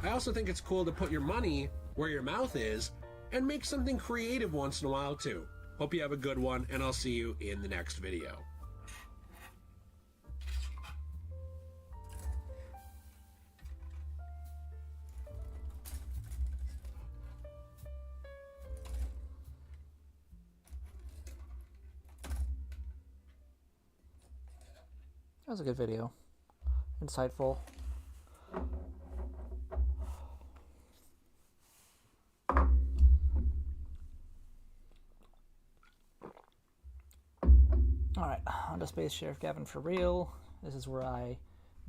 I also think it's cool to put your money where your mouth is and make something creative once in a while too. Hope you have a good one, and I'll see you in the next video. That was a good video. Insightful. Alright, on to Space Sheriff Gavin for real. This is where I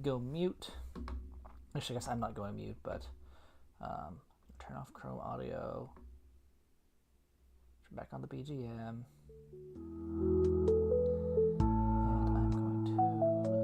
go mute. Actually, I guess I'm not going mute, but turn off Chrome audio. Turn back on the BGM. And I'm going to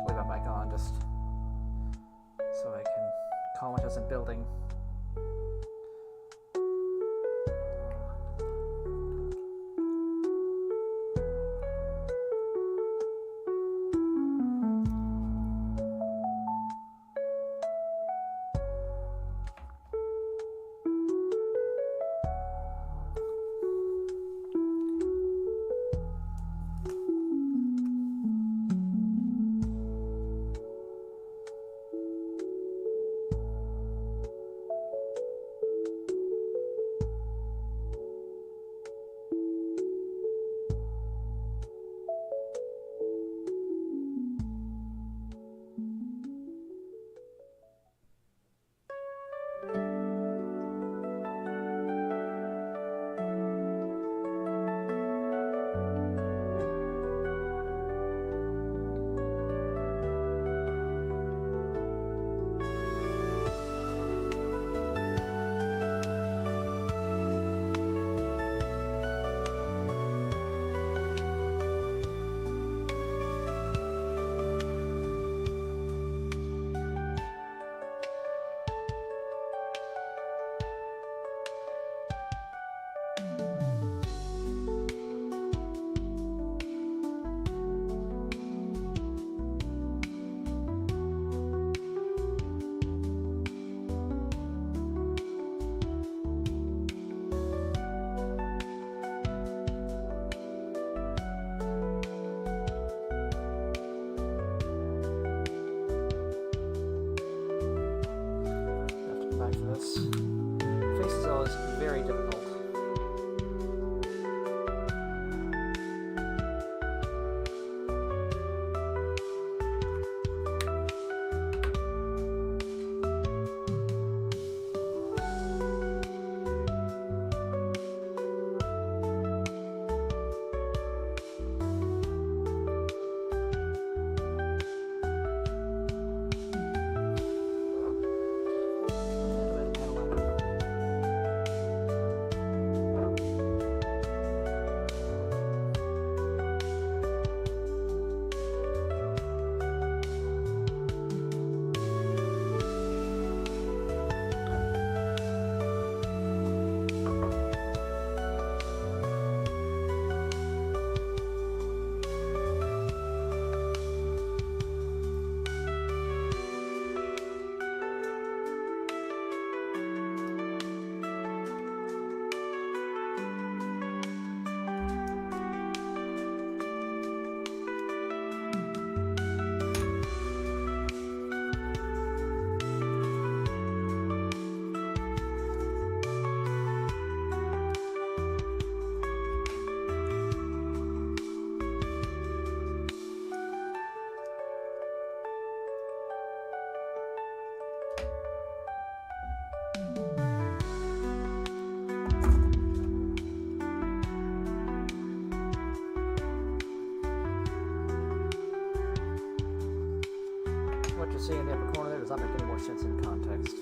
Leave my mic on just so I can comment as I'm building. This face is always very difficult. What you see in the upper corner there does not make any more sense in context.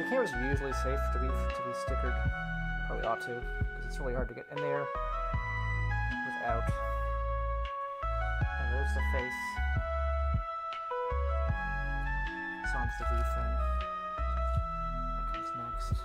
The camera's usually safe to be stickered. Probably ought to, because it's really hard to get in there without. And there's the face. Sans the V thing. That comes next.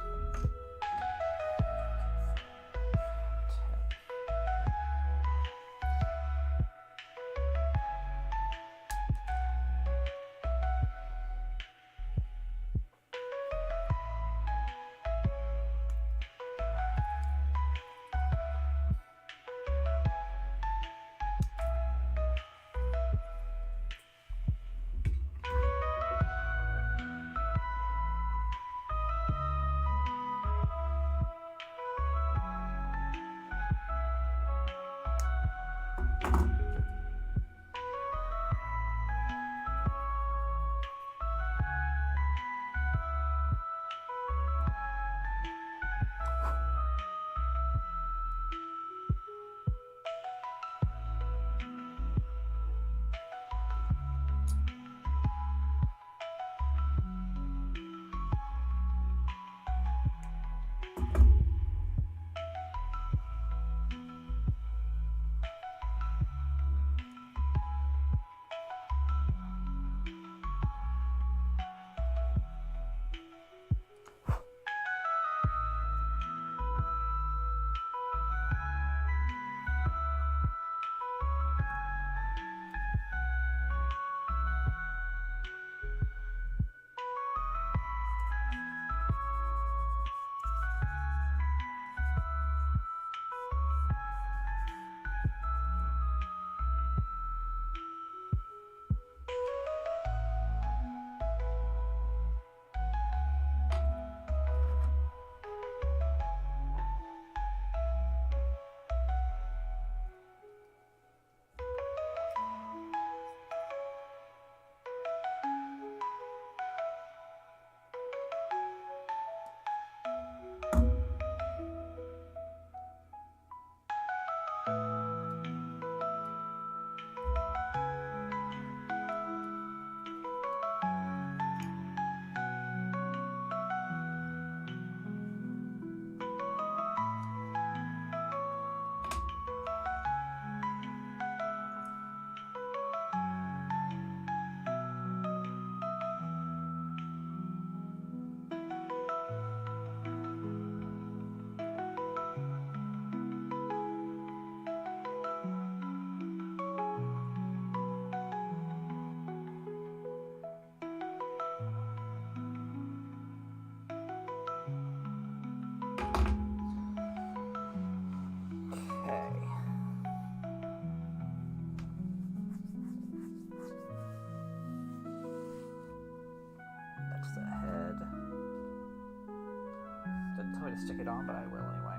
Stick it on, but I will anyway.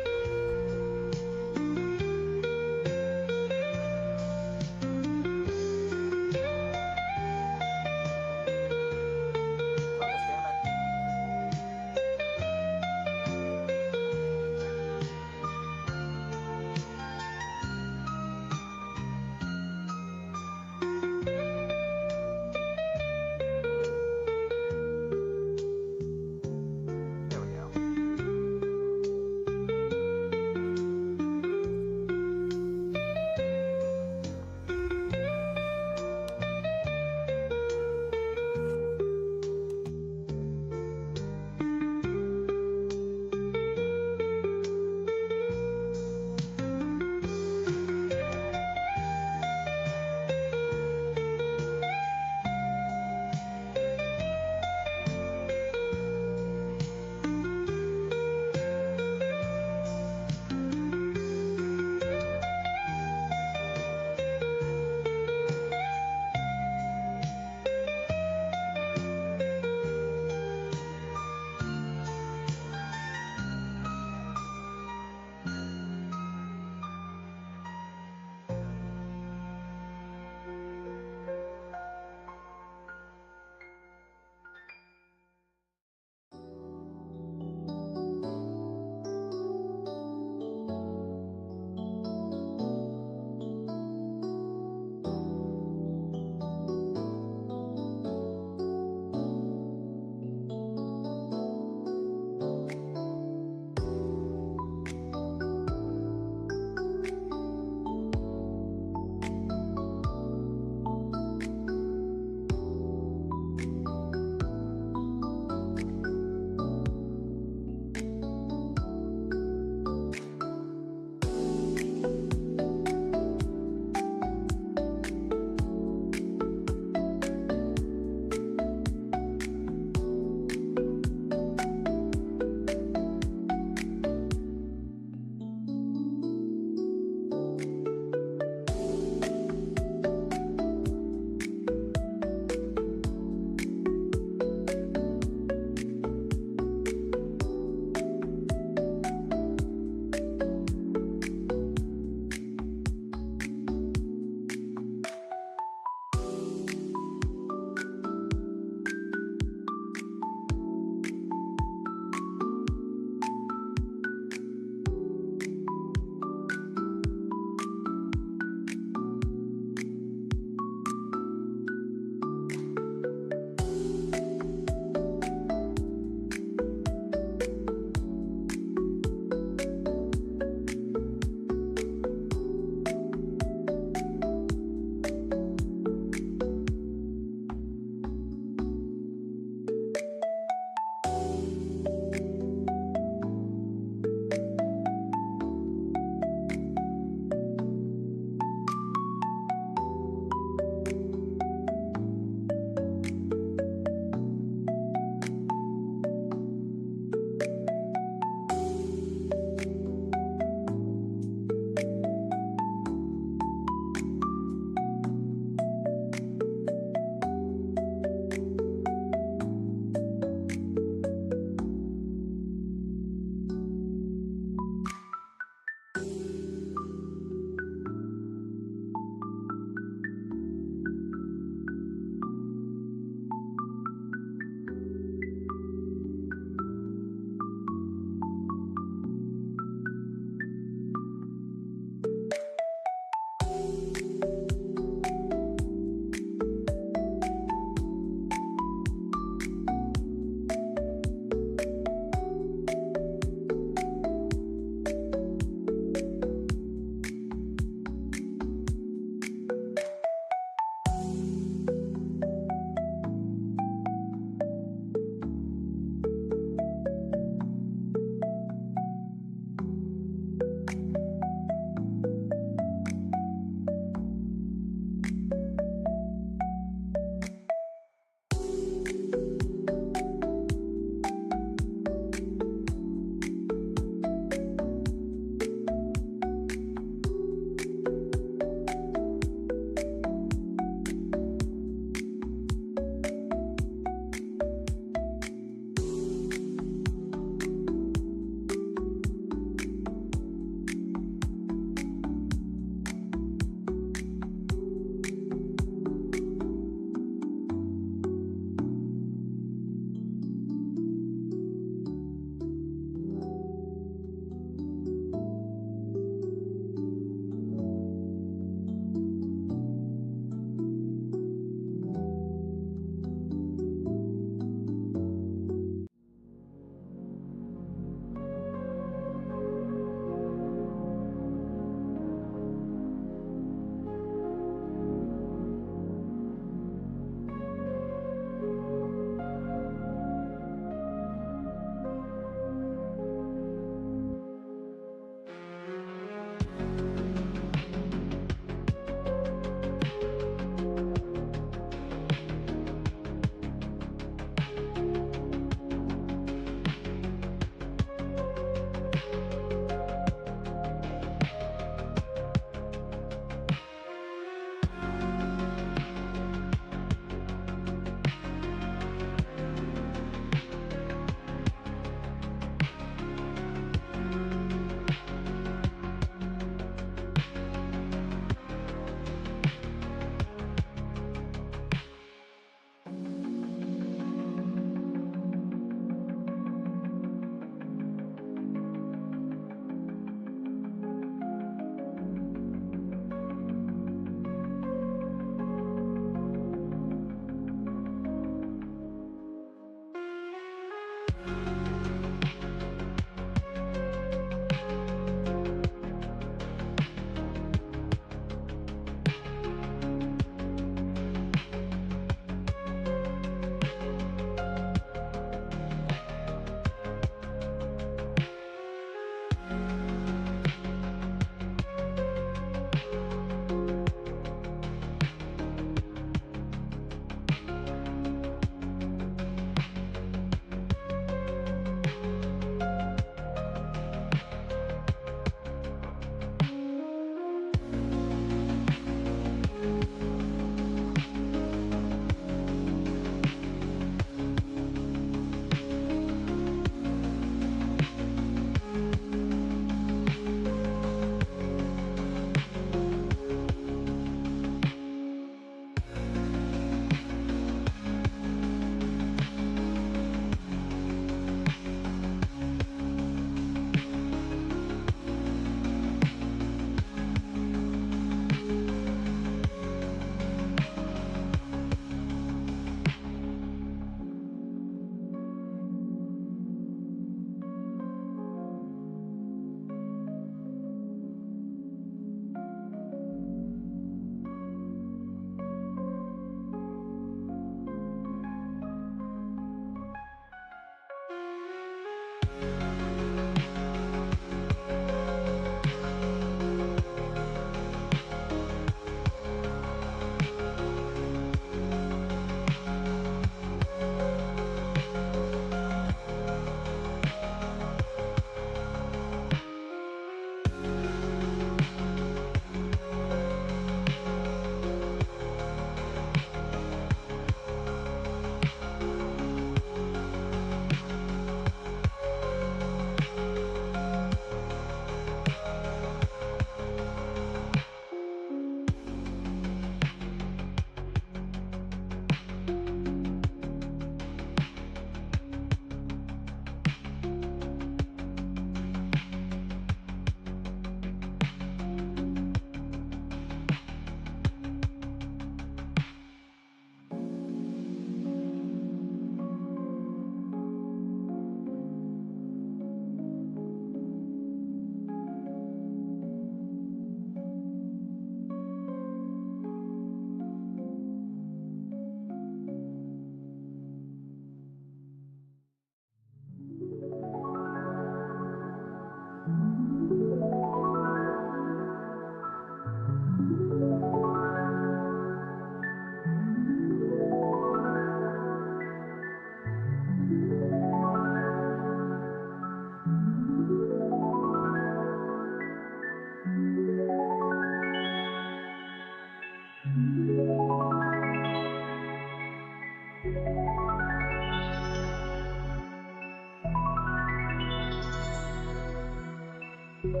You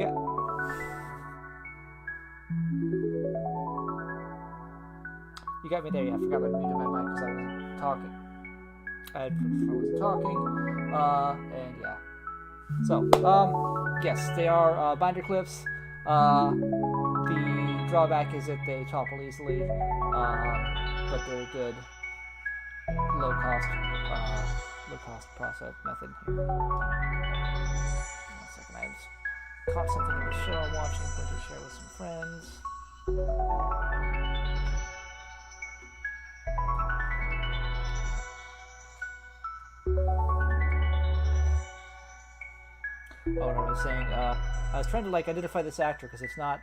got. You got me there. Yeah, I forgot I muted my mic because I wasn't talking. I wasn't talking. And yeah. So, yes, they are binder clips. The drawback is that they topple easily, but they're a good low cost process method here. One second, I just caught something in the show I'm watching, going to share with some friends. Oh, what I was saying, I was trying to identify this actor because it's not.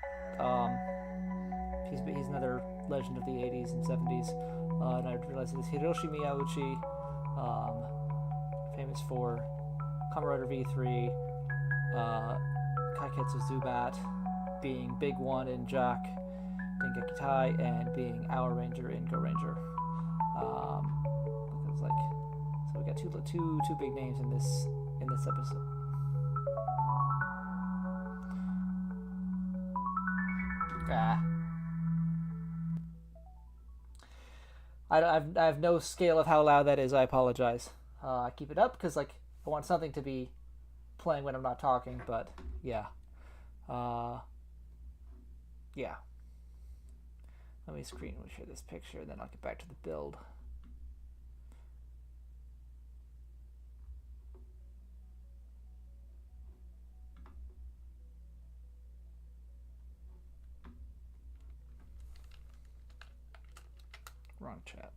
He's another legend of the 80s and 70s, and I realized it is Hiroshi Miyauchi, famous for Kamen Rider V3, Kaiketsu Zubat, being Big One in Jack Dengeki Tai, and being Our Ranger in Go Ranger. It was so we got two big names in this episode. I have no scale of how loud that is. I apologize. I keep it up because I want something to be playing when I'm not talking. But yeah, yeah. Let me screen share this picture, and then I'll get back to the build. Wrong chat.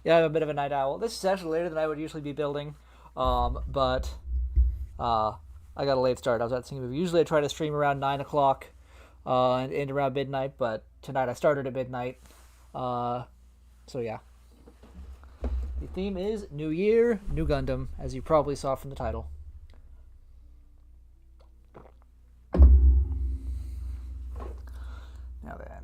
Yeah, I'm a bit of a night owl. This is actually later than I would usually be building, but I got a late start. I was at the movie. Usually I try to stream around 9 o'clock and end around midnight, but tonight I started at midnight. So yeah. The theme is New Year, New Gundam, as you probably saw from the title. Now then.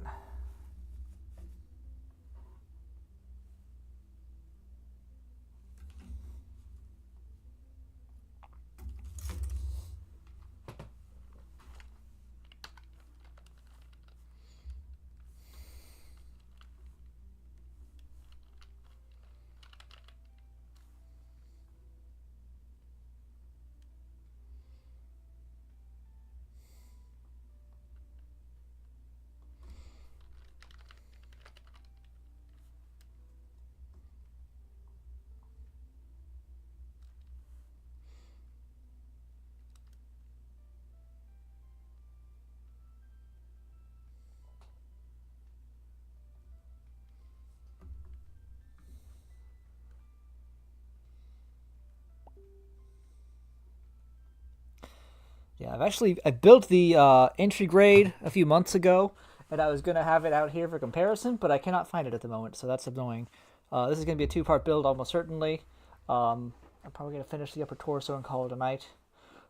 Yeah, I built the entry grade a few months ago, and I was gonna have it out here for comparison, but I cannot find it at the moment, so that's annoying. This is gonna be a 2-part build almost certainly. I'm probably gonna finish the upper torso and call it a night.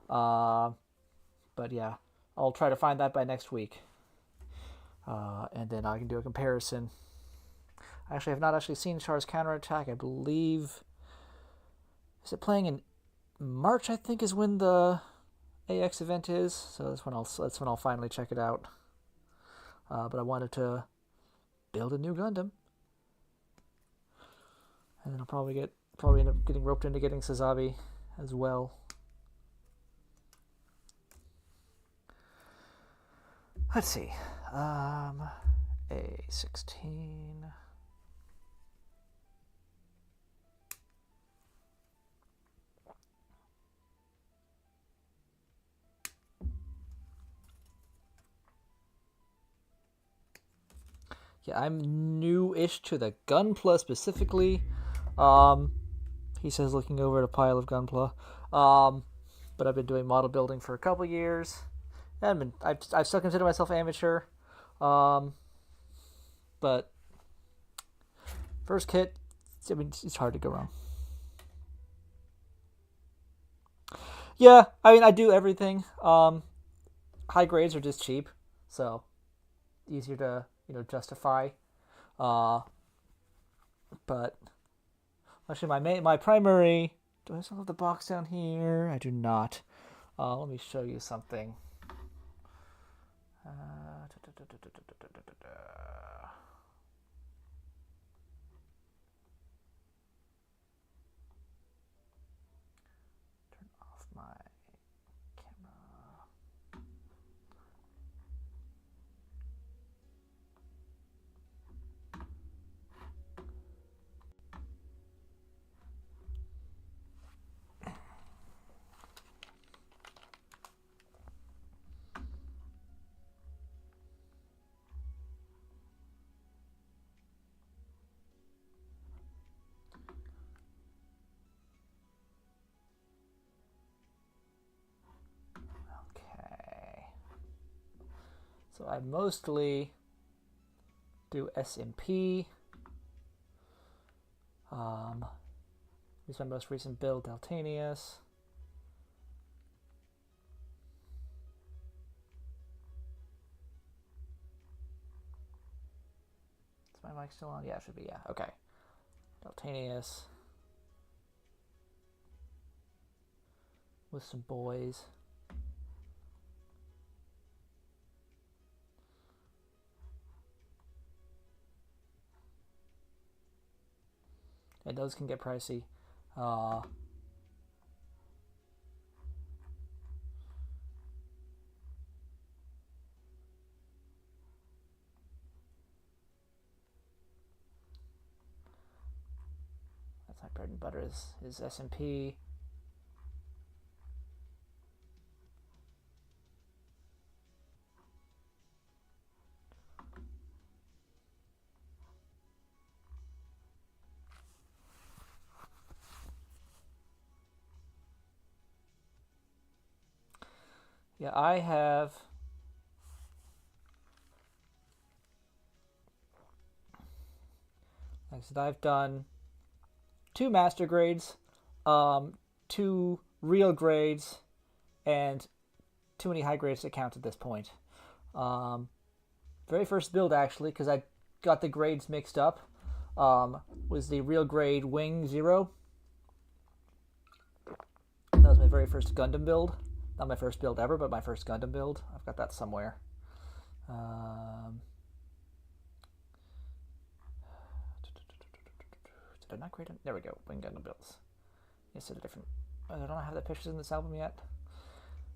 But yeah, I'll try to find that by next week, and then I can do a comparison. I have not actually seen Char's Counterattack. I believe, is it playing in March? I think is when the AX event is. So that's when I'll finally check it out. But I wanted to build a new Gundam, and then I'll probably end up getting roped into getting Sazabi as well. Let's see. A16. Yeah, I'm new-ish to the Gunpla specifically. He says looking over at a pile of Gunpla. But I've been doing model building for a couple years. And I've still consider myself amateur. But first kit, I mean, it's hard to go wrong. Yeah, I mean, I do everything. High grades are just cheap, so easier to justify. But actually, my primary. Do I still have the box down here? I do not. Let me show you something. Turn off my camera. So I mostly do SMP. Here's my most recent build, Daltanius. Is my mic still on? Yeah, it should be, yeah. Okay. Daltanius. With some boys. And those can get pricey. That's my bread and butter is SMP. Yeah, I have like I said, I've done 2 master grades, 2 real grades, and too many high grades to count at this point. Very first build actually, because I got the grades mixed up, was the real grade Wing 0. That was my very first Gundam build. Not my first build ever, but my first Gundam build. I've got that somewhere. Did I not create them? There we go. Wing Gundam builds. Yes, they're different. I don't have the pictures in this album yet.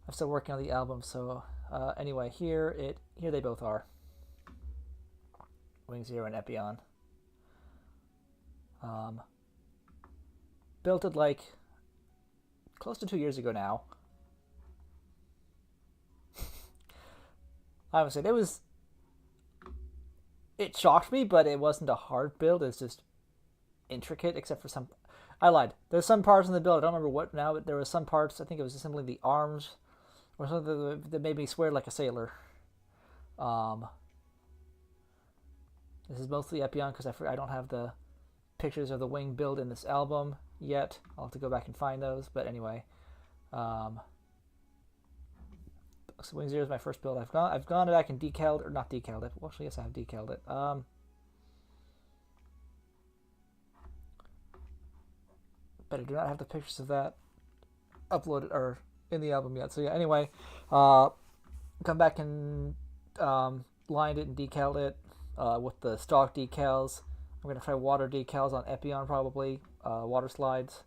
I'm still working on the album, so anyway, here they both are. Wing 0 and Epion. Built it like close to 2 years ago now. I would say it shocked me, but it wasn't a hard build. It's just intricate, except for some. I lied. There's some parts in the build. I don't remember what now, but there was some parts. I think it was assembling the arms or something that made me swear like a sailor. This is mostly Epion because I don't have the pictures of the wing build in this album yet. I'll have to go back and find those. But anyway, so Wing Zero is my first build. I've gone back and decaled, or not decaled it. Well, actually, yes, I have decaled it. But I do not have the pictures of that uploaded or in the album yet. So yeah, anyway, come back and lined it and decaled it with the stock decals. I'm gonna try water decals on Epion probably, water slides.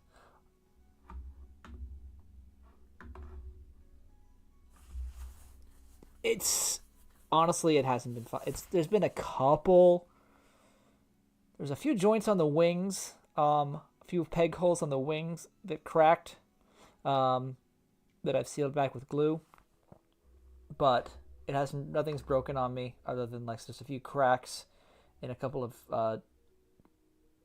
It's honestly, it hasn't been fun. There's been a couple. There's a few joints on the wings, a few peg holes on the wings that cracked, that I've sealed back with glue. But it hasn't. Nothing's broken on me other than like just a few cracks in a couple of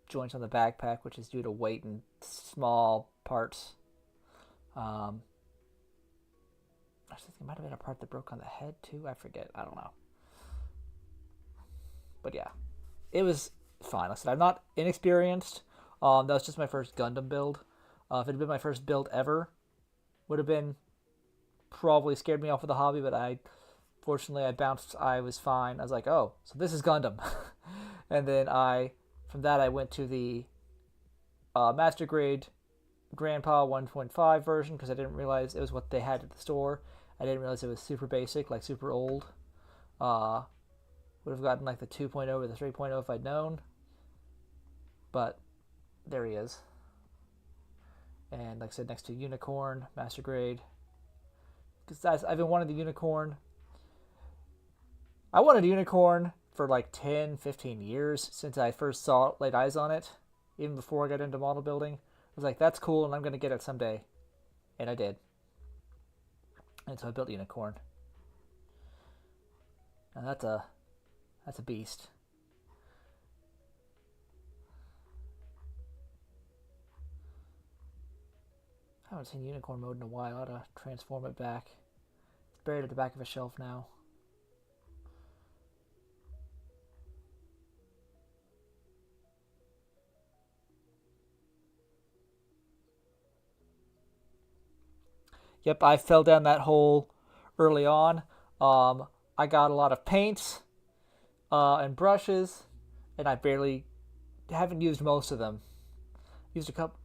joints on the backpack, which is due to weight and small parts. I think there might have been a part that broke on the head too. I forget. I don't know. But yeah, it was fine. Like I said, I'm not inexperienced. That was just my first Gundam build. If it had been my first build ever, would have been probably scared me off of the hobby. But fortunately, I bounced. I was fine. I was like, oh, so this is Gundam, and then from that I went to the Master Grade Grandpa 1.5 version because I didn't realize it was what they had at the store. I didn't realize it was super basic, like super old. Would have gotten like the 2.0 or the 3.0 if I'd known. But there he is. And like I said, next to Unicorn, Master Grade. Because I've been wanting the Unicorn. I wanted a Unicorn for like 10, 15 years since I first laid eyes on it. Even before I got into model building. I was like, that's cool and I'm going to get it someday. And I did. And so I built Unicorn. And that's a beast. I haven't seen Unicorn mode in a while. I ought to transform it back. It's buried at the back of a shelf now. Yep, I fell down that hole early on. I got a lot of paints and brushes, and I haven't used most of them. Used a couple.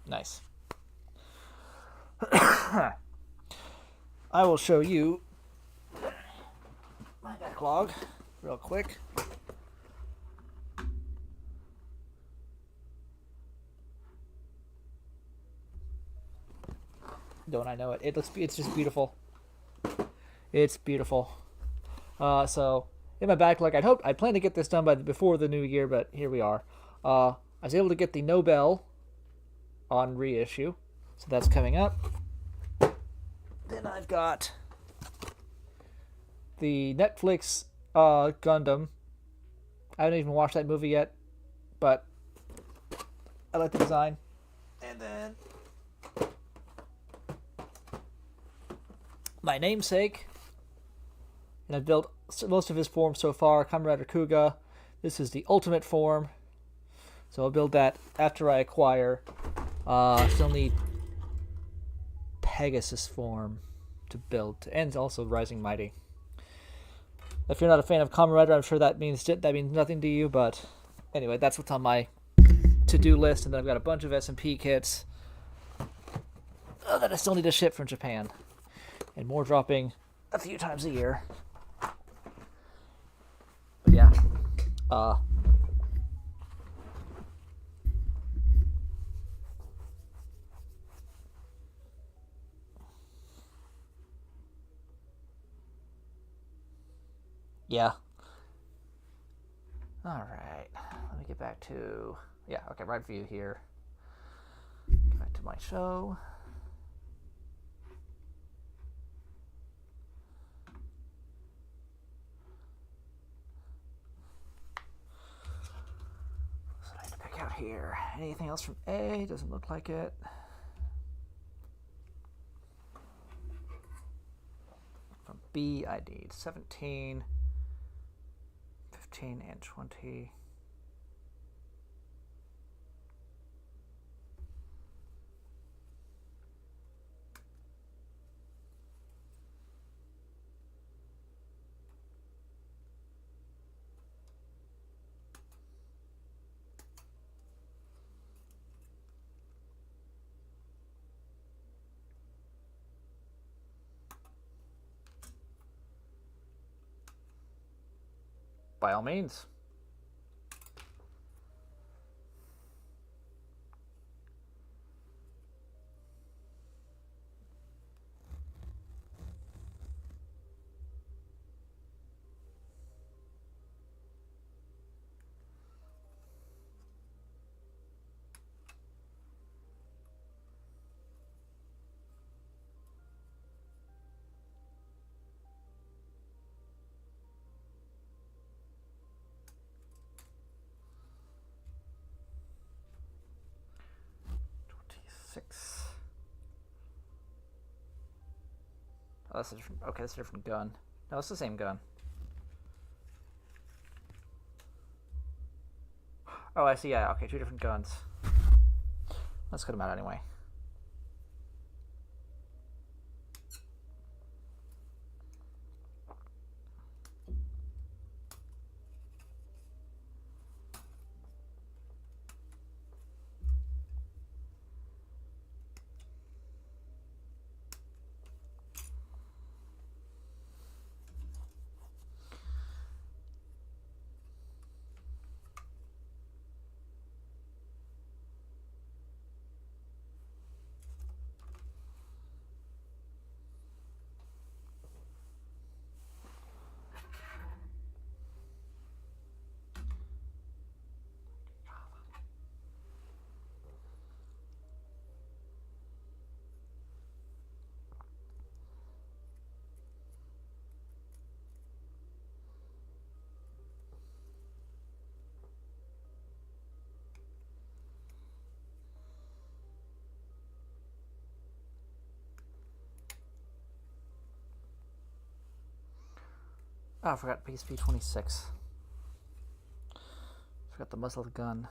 Nice. I will show you my backlog real quick. Don't I know it? It's just beautiful. It's beautiful. So in my backlog, I plan to get this done before the new year, but here we are. I was able to get the Nobel on reissue, so that's coming up. Then I've got the Netflix Gundam. I haven't even watched that movie yet, but I like the design. And then my namesake, and I've built most of his forms so far. Kamen Rider Kuga. This is the ultimate form, so I'll build that after I acquire. Still need Pegasus form to build, and also Rising Mighty. If you're not a fan of Kamen Rider, I'm sure that means nothing to you. But anyway, that's what's on my to-do list, and then I've got a bunch of SMP kits that I still need to ship from Japan. And more dropping a few times a year. But yeah. Yeah. Alright. Let me get back to... Yeah, okay, right view here. Get back to my show. here? Anything else from A? Doesn't look like it. From B, I need 17, 15, and 20. By all means. Six. Oh, that's a different. Okay, that's a different gun. No, it's the same gun. Oh, I see. Yeah. Okay, two different guns. Let's cut them out anyway. Oh, I forgot PSP 26. Forgot the muzzle of the gun.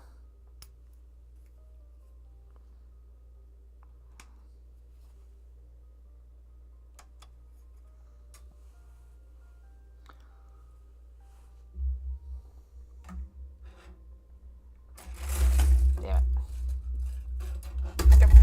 Damn it.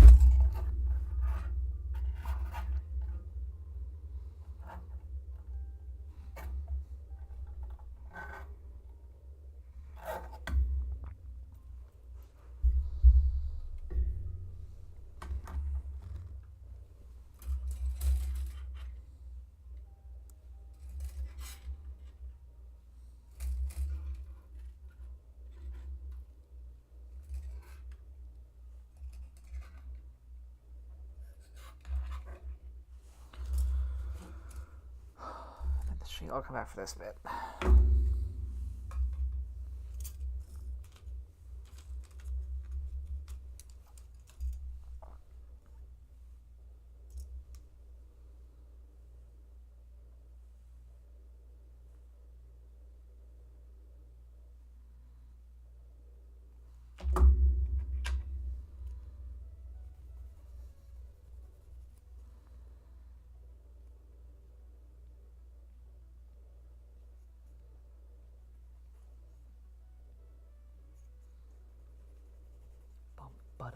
I'll come back for this bit. But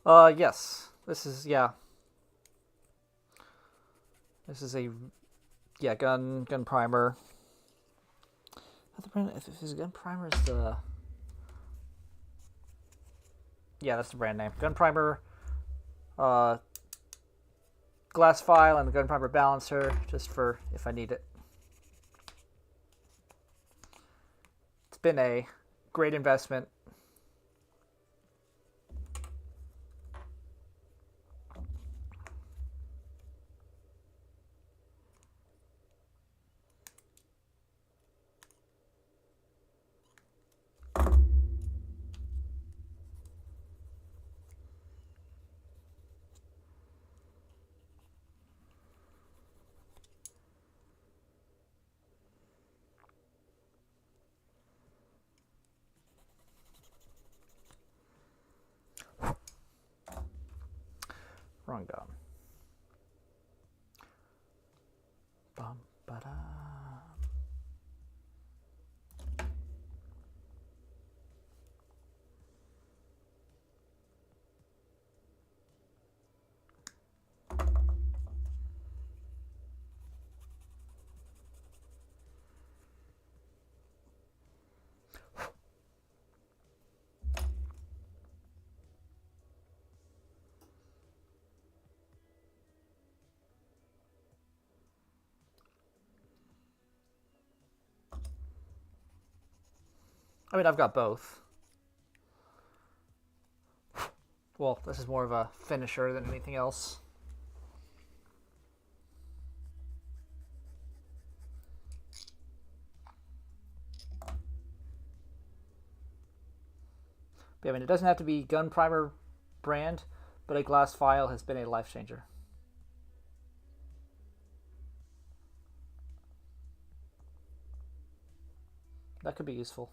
Yes. This is, yeah. This is a, yeah, gun primer. If his gun primer is the... Yeah, that's the brand name. Gun primer, glass file, and the gun primer balancer, just for if I need it. It's been a great investment. Wrong gun. Bum, ba-da. I mean, I've got both. Well, this is more of a finisher than anything else. But, I mean, it doesn't have to be gun primer brand, but a glass file has been a life changer. That could be useful.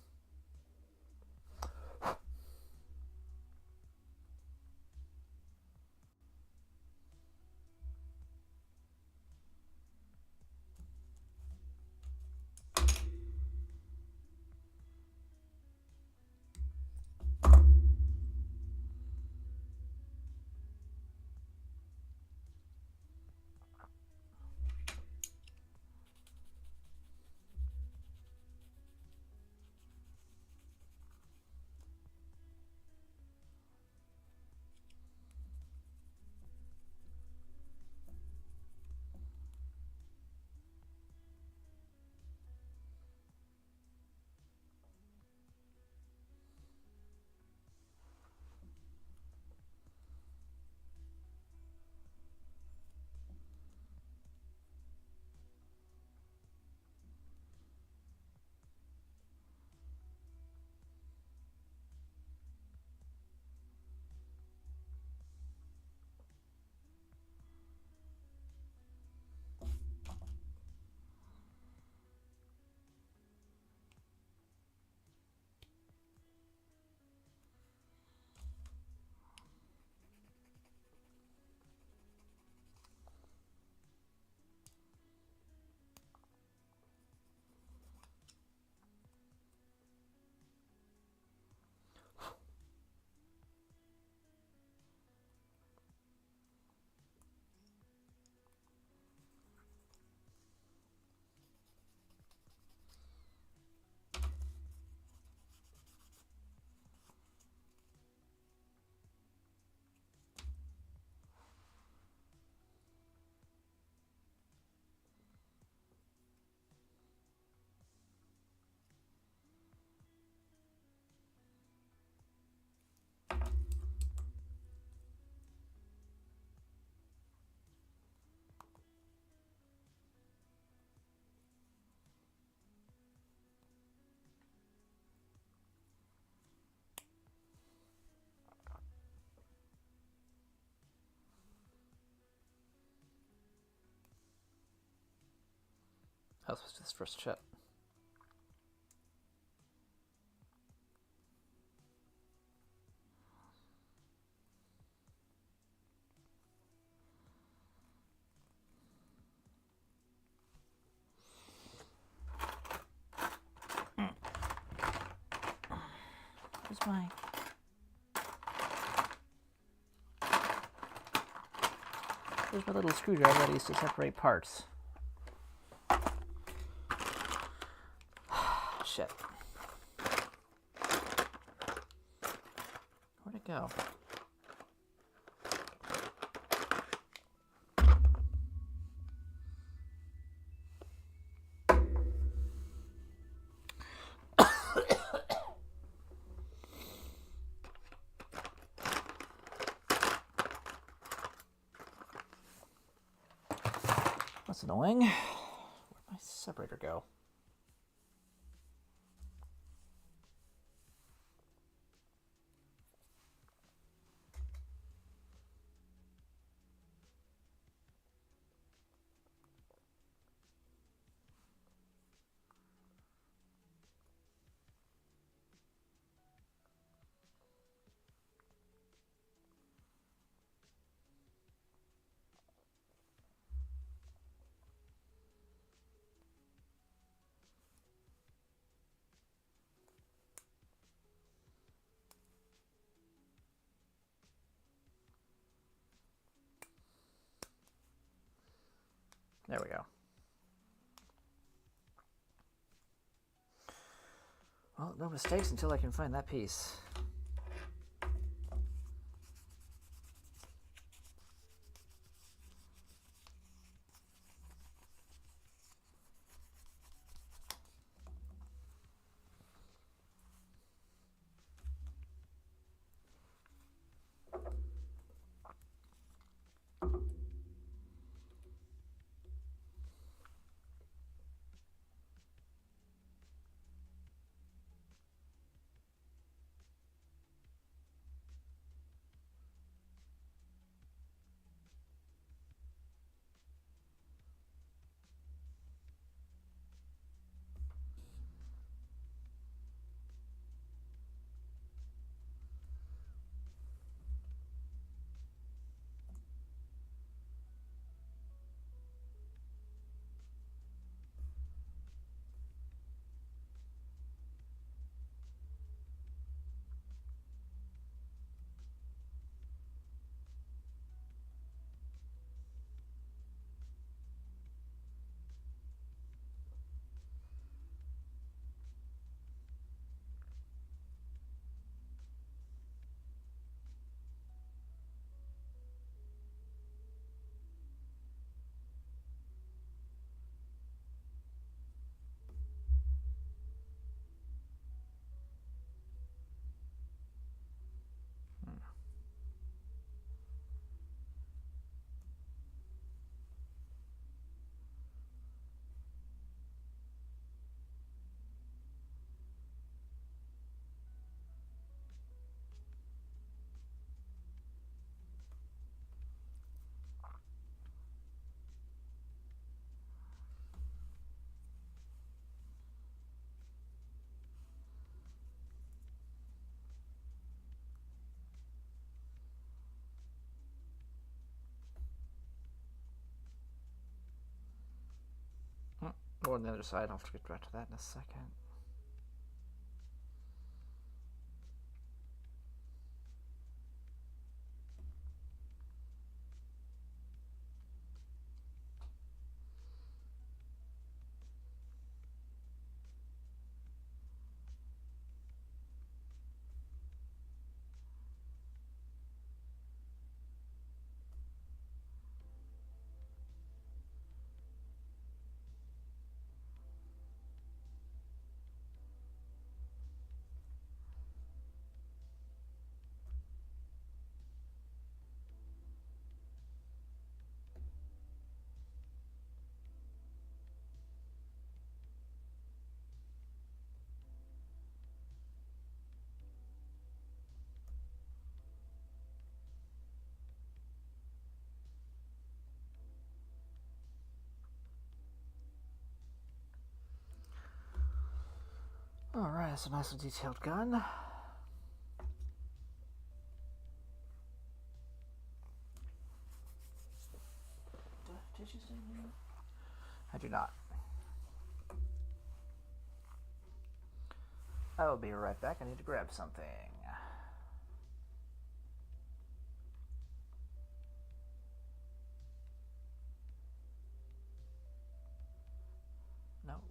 That was his first shot. Where's my... Where's my little screwdriver that I used to separate parts? Shit. Where'd it go? That's annoying. Where'd my separator go? There we go. Well, no mistakes until I can find that piece. Or on the other side, I'll have to get back to that in a second. Alright, that's a nice and detailed gun. Did you say no? I do not. I will be right back. I need to grab something.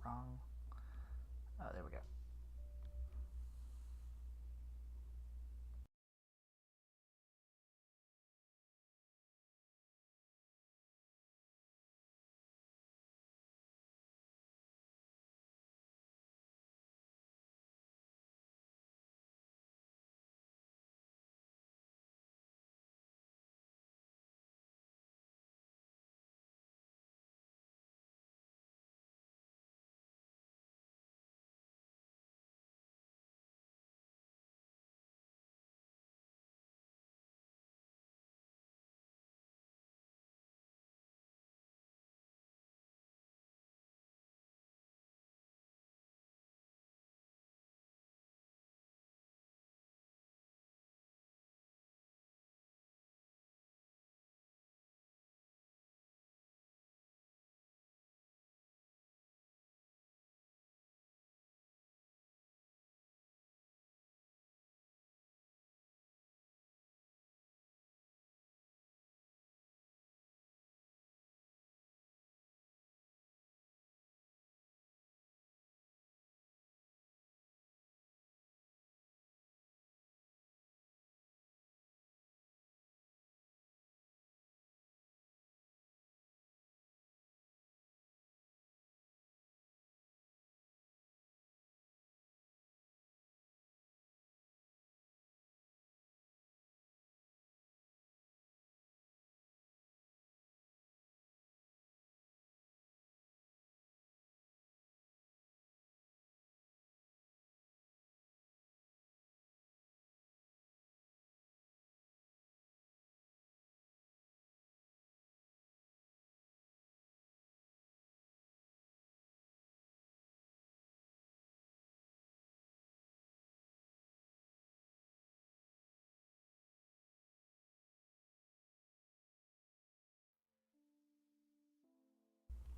wrong. Oh, there we go.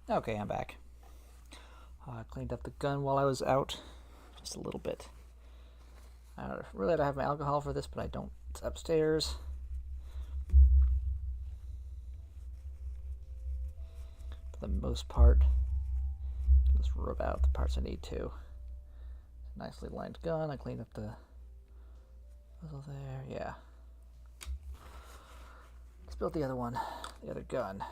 Okay, I'm back. Cleaned up the gun while I was out, just a little bit. I don't really don't have my alcohol for this, but I don't. It's upstairs. For the most part, just rub out the parts I need to. Nicely lined gun. I cleaned up the muzzle there. Yeah. Let's build the other one, the other gun.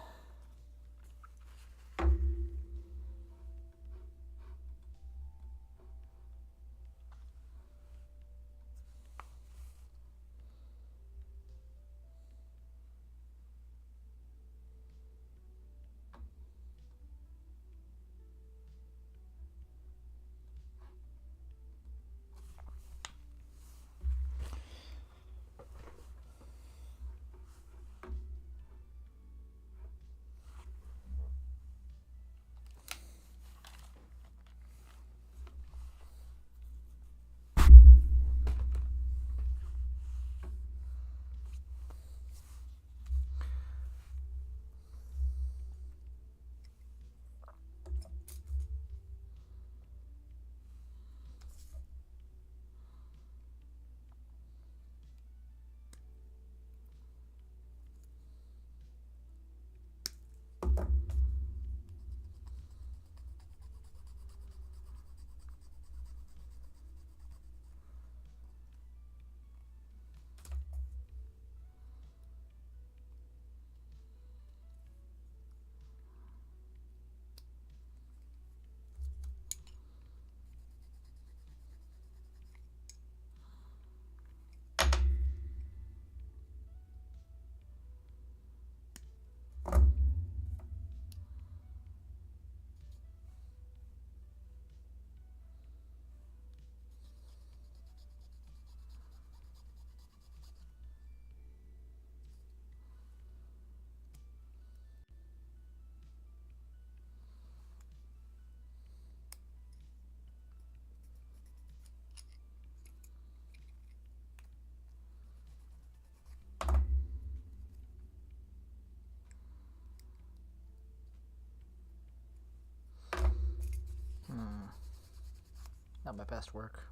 Not my best work.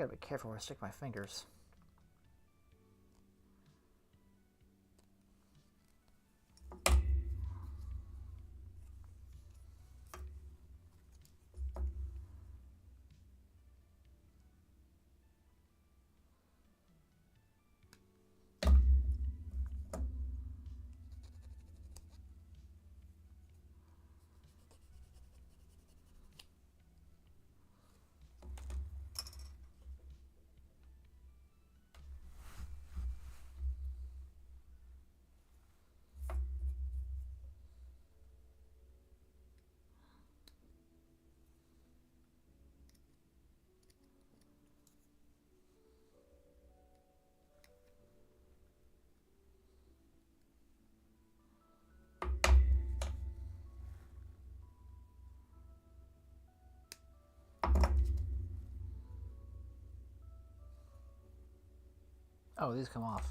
gotta be careful where I stick my fingers. Oh, these come off.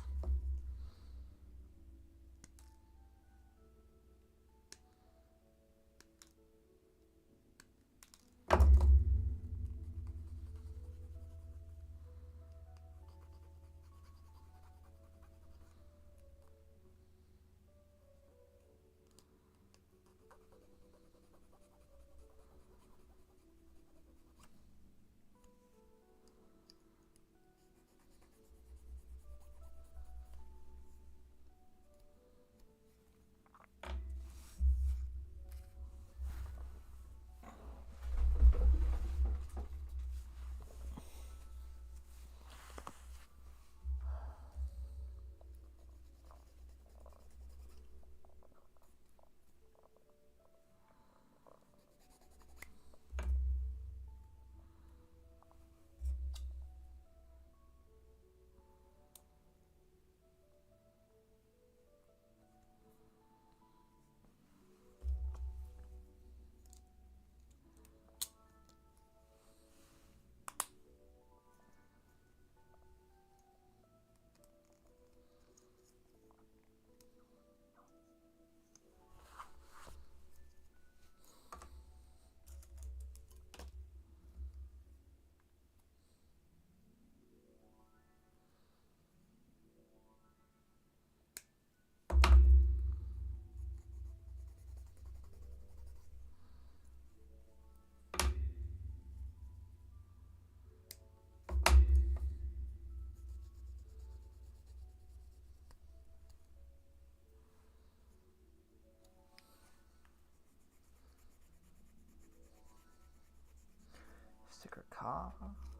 Sticker car.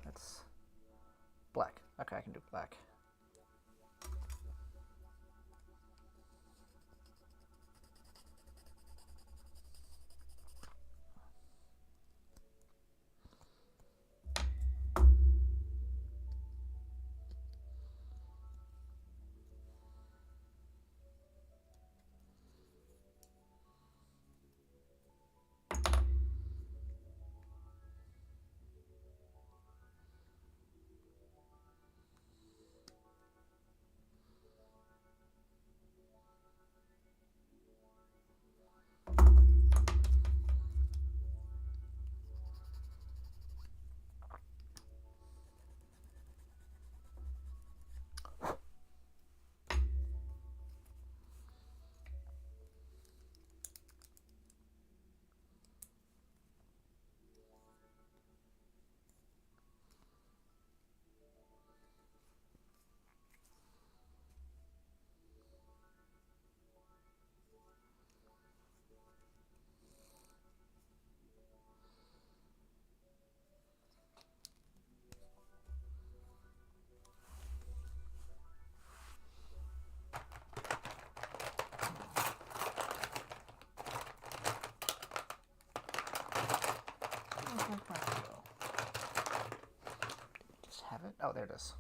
That's black. Okay, I can do black. Just have it. Oh, there it is.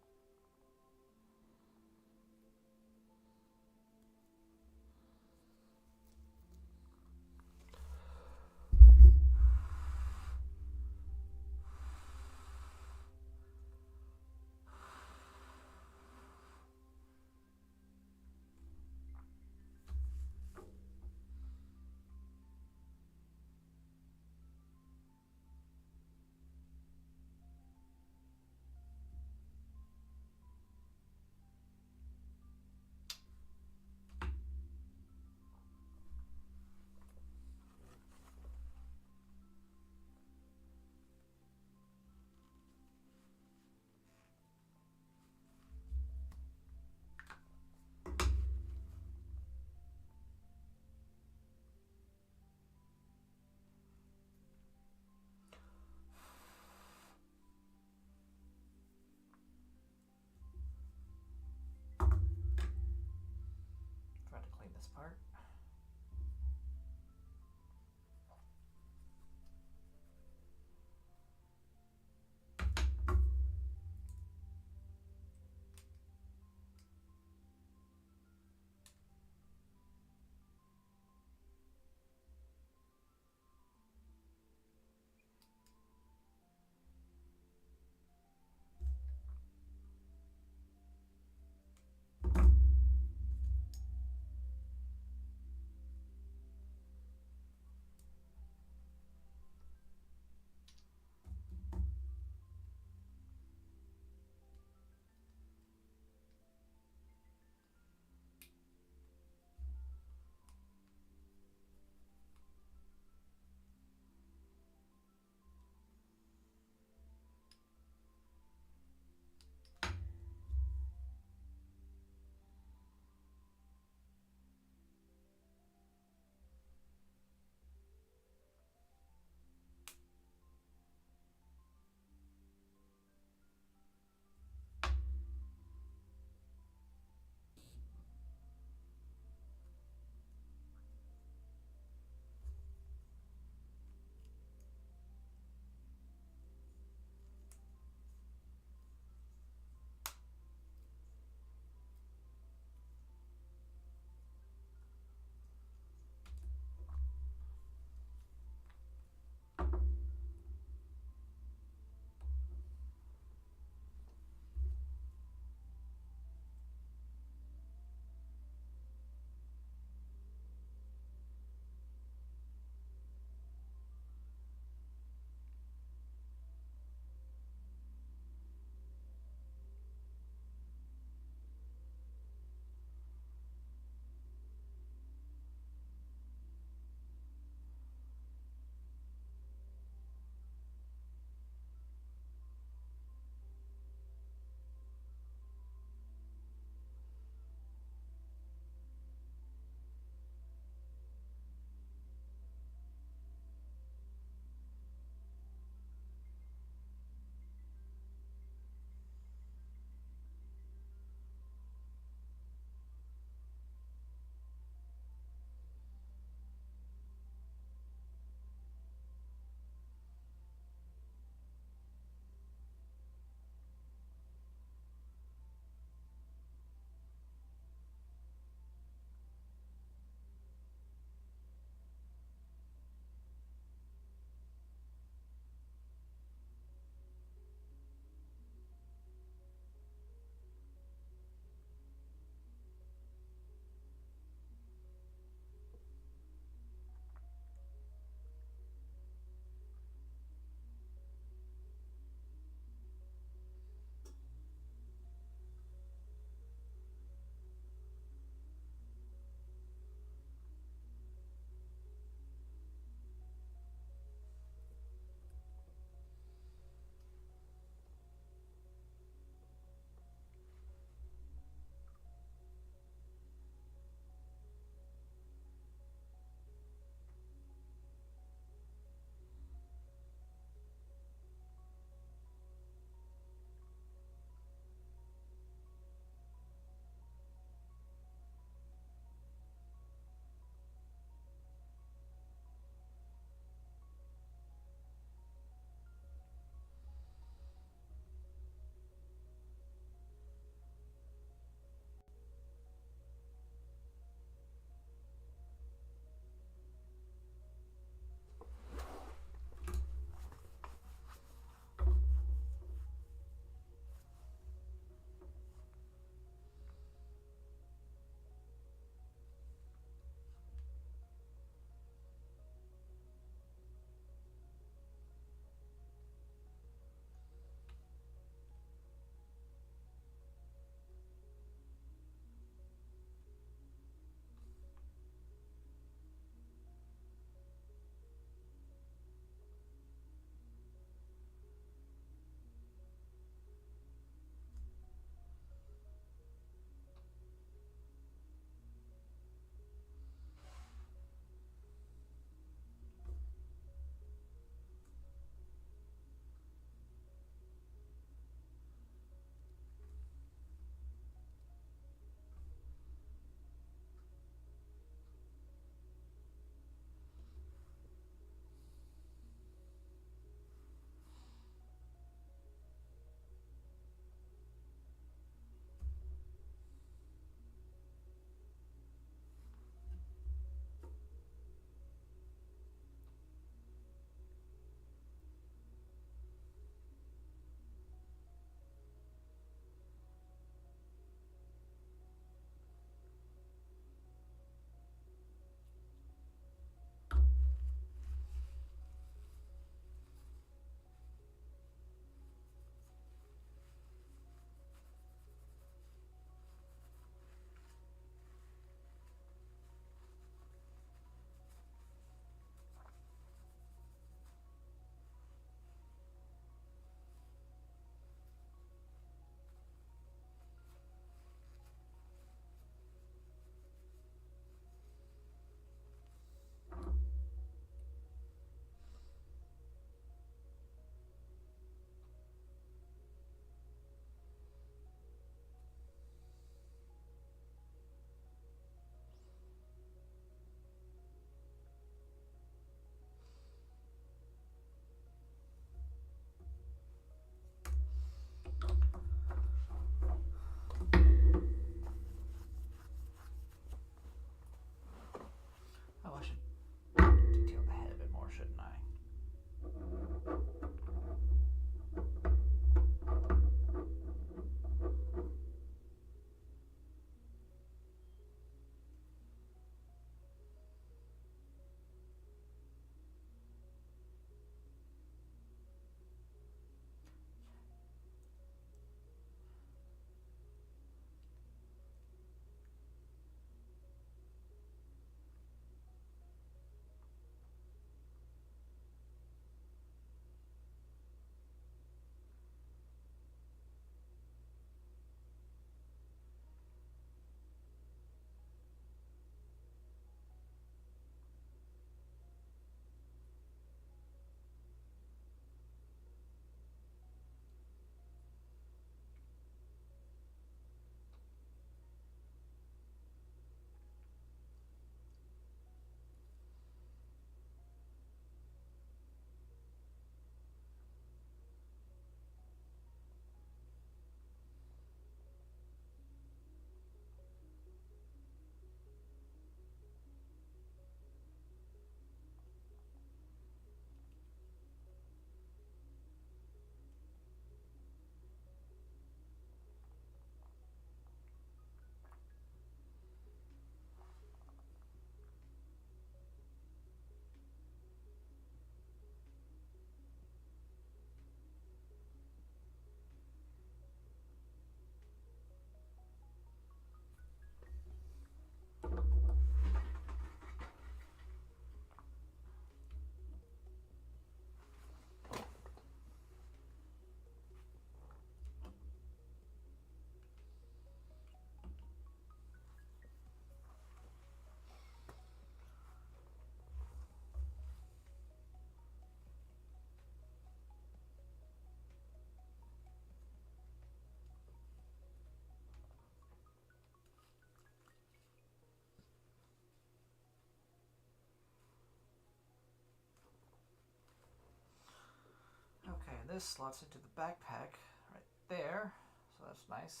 this slots into the backpack right there, so that's nice.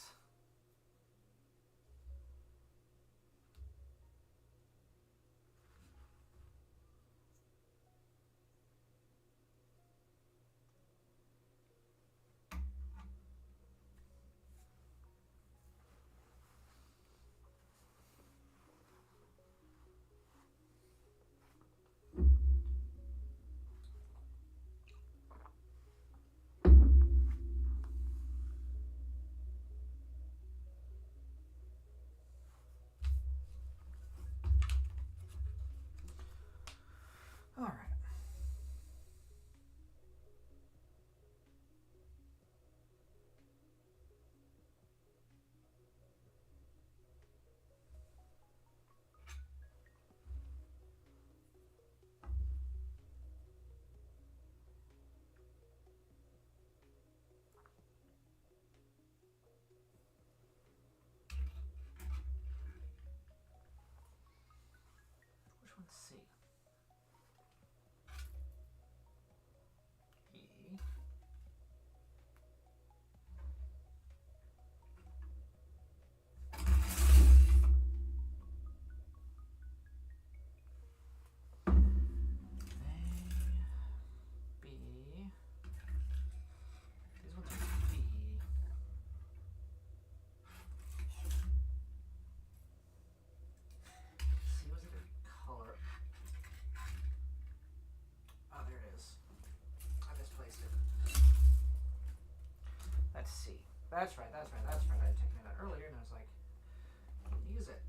All right. Which one's C? E. A, B. These ones are B. C was a good color. Oh, there it is. I misplaced it. That's C. That's right, that's right, that's right. I had taken it out earlier and I was like, I didn't use it.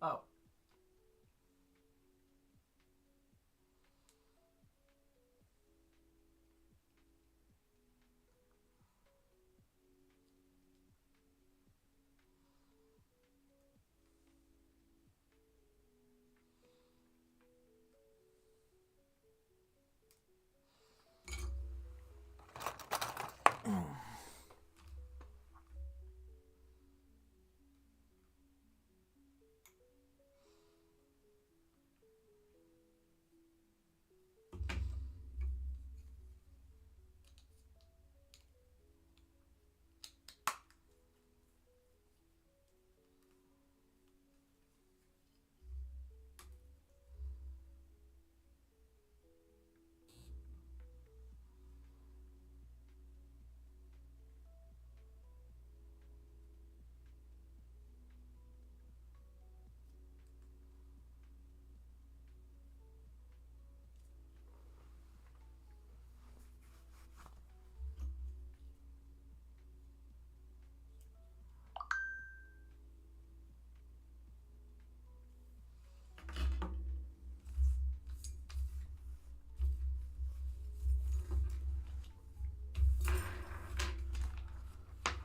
Oh.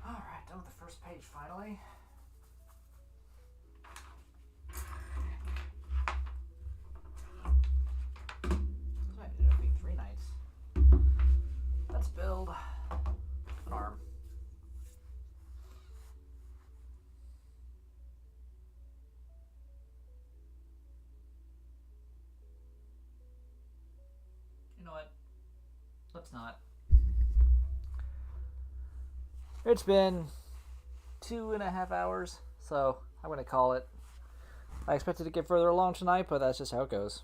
Alright, done with the first page finally. This might end up being 3 nights. Let's build an arm. You know what? Let's not. It's been 2.5 hours, so I'm going to call it. I expected to get further along tonight, but that's just how it goes.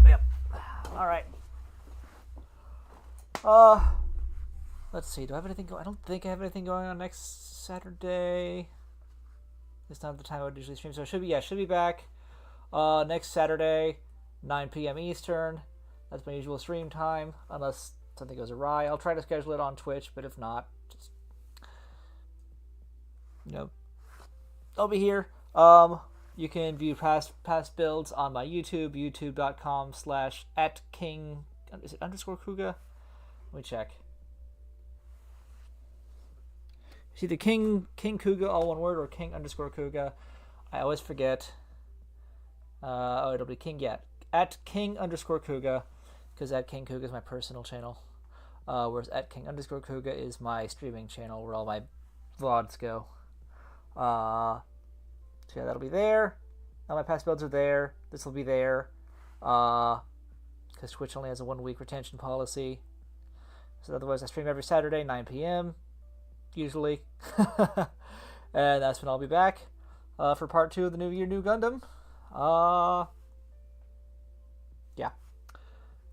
Yep. All right. Let's see. Do I have anything going? I don't think I have anything going on next Saturday. It's not the time I would usually stream, so I should be back next Saturday, 9 p.m. Eastern. That's my usual stream time, unless something goes awry. I'll try to schedule it on Twitch, but if not, just I'll be here. You can view past builds on my YouTube, youtube.com/@king. Is it _Kuga? Let me check. It's either King Kuga, all one word, or King_Kuga. I always forget. It'll be King, yeah. @King_Kuga, because @King Kuga is my personal channel. Whereas @King_Kuga is my streaming channel where all my VODs go. So yeah, that'll be there. All my past builds are there. This will be there. Because Twitch only has a 1-week retention policy. So otherwise I stream every Saturday, 9 p.m. usually. And that's when I'll be back for part 2 of the New Year, New Gundam. Yeah.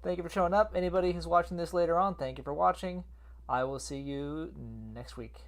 Thank you for showing up. Anybody who's watching this later on, thank you for watching. I will see you next week.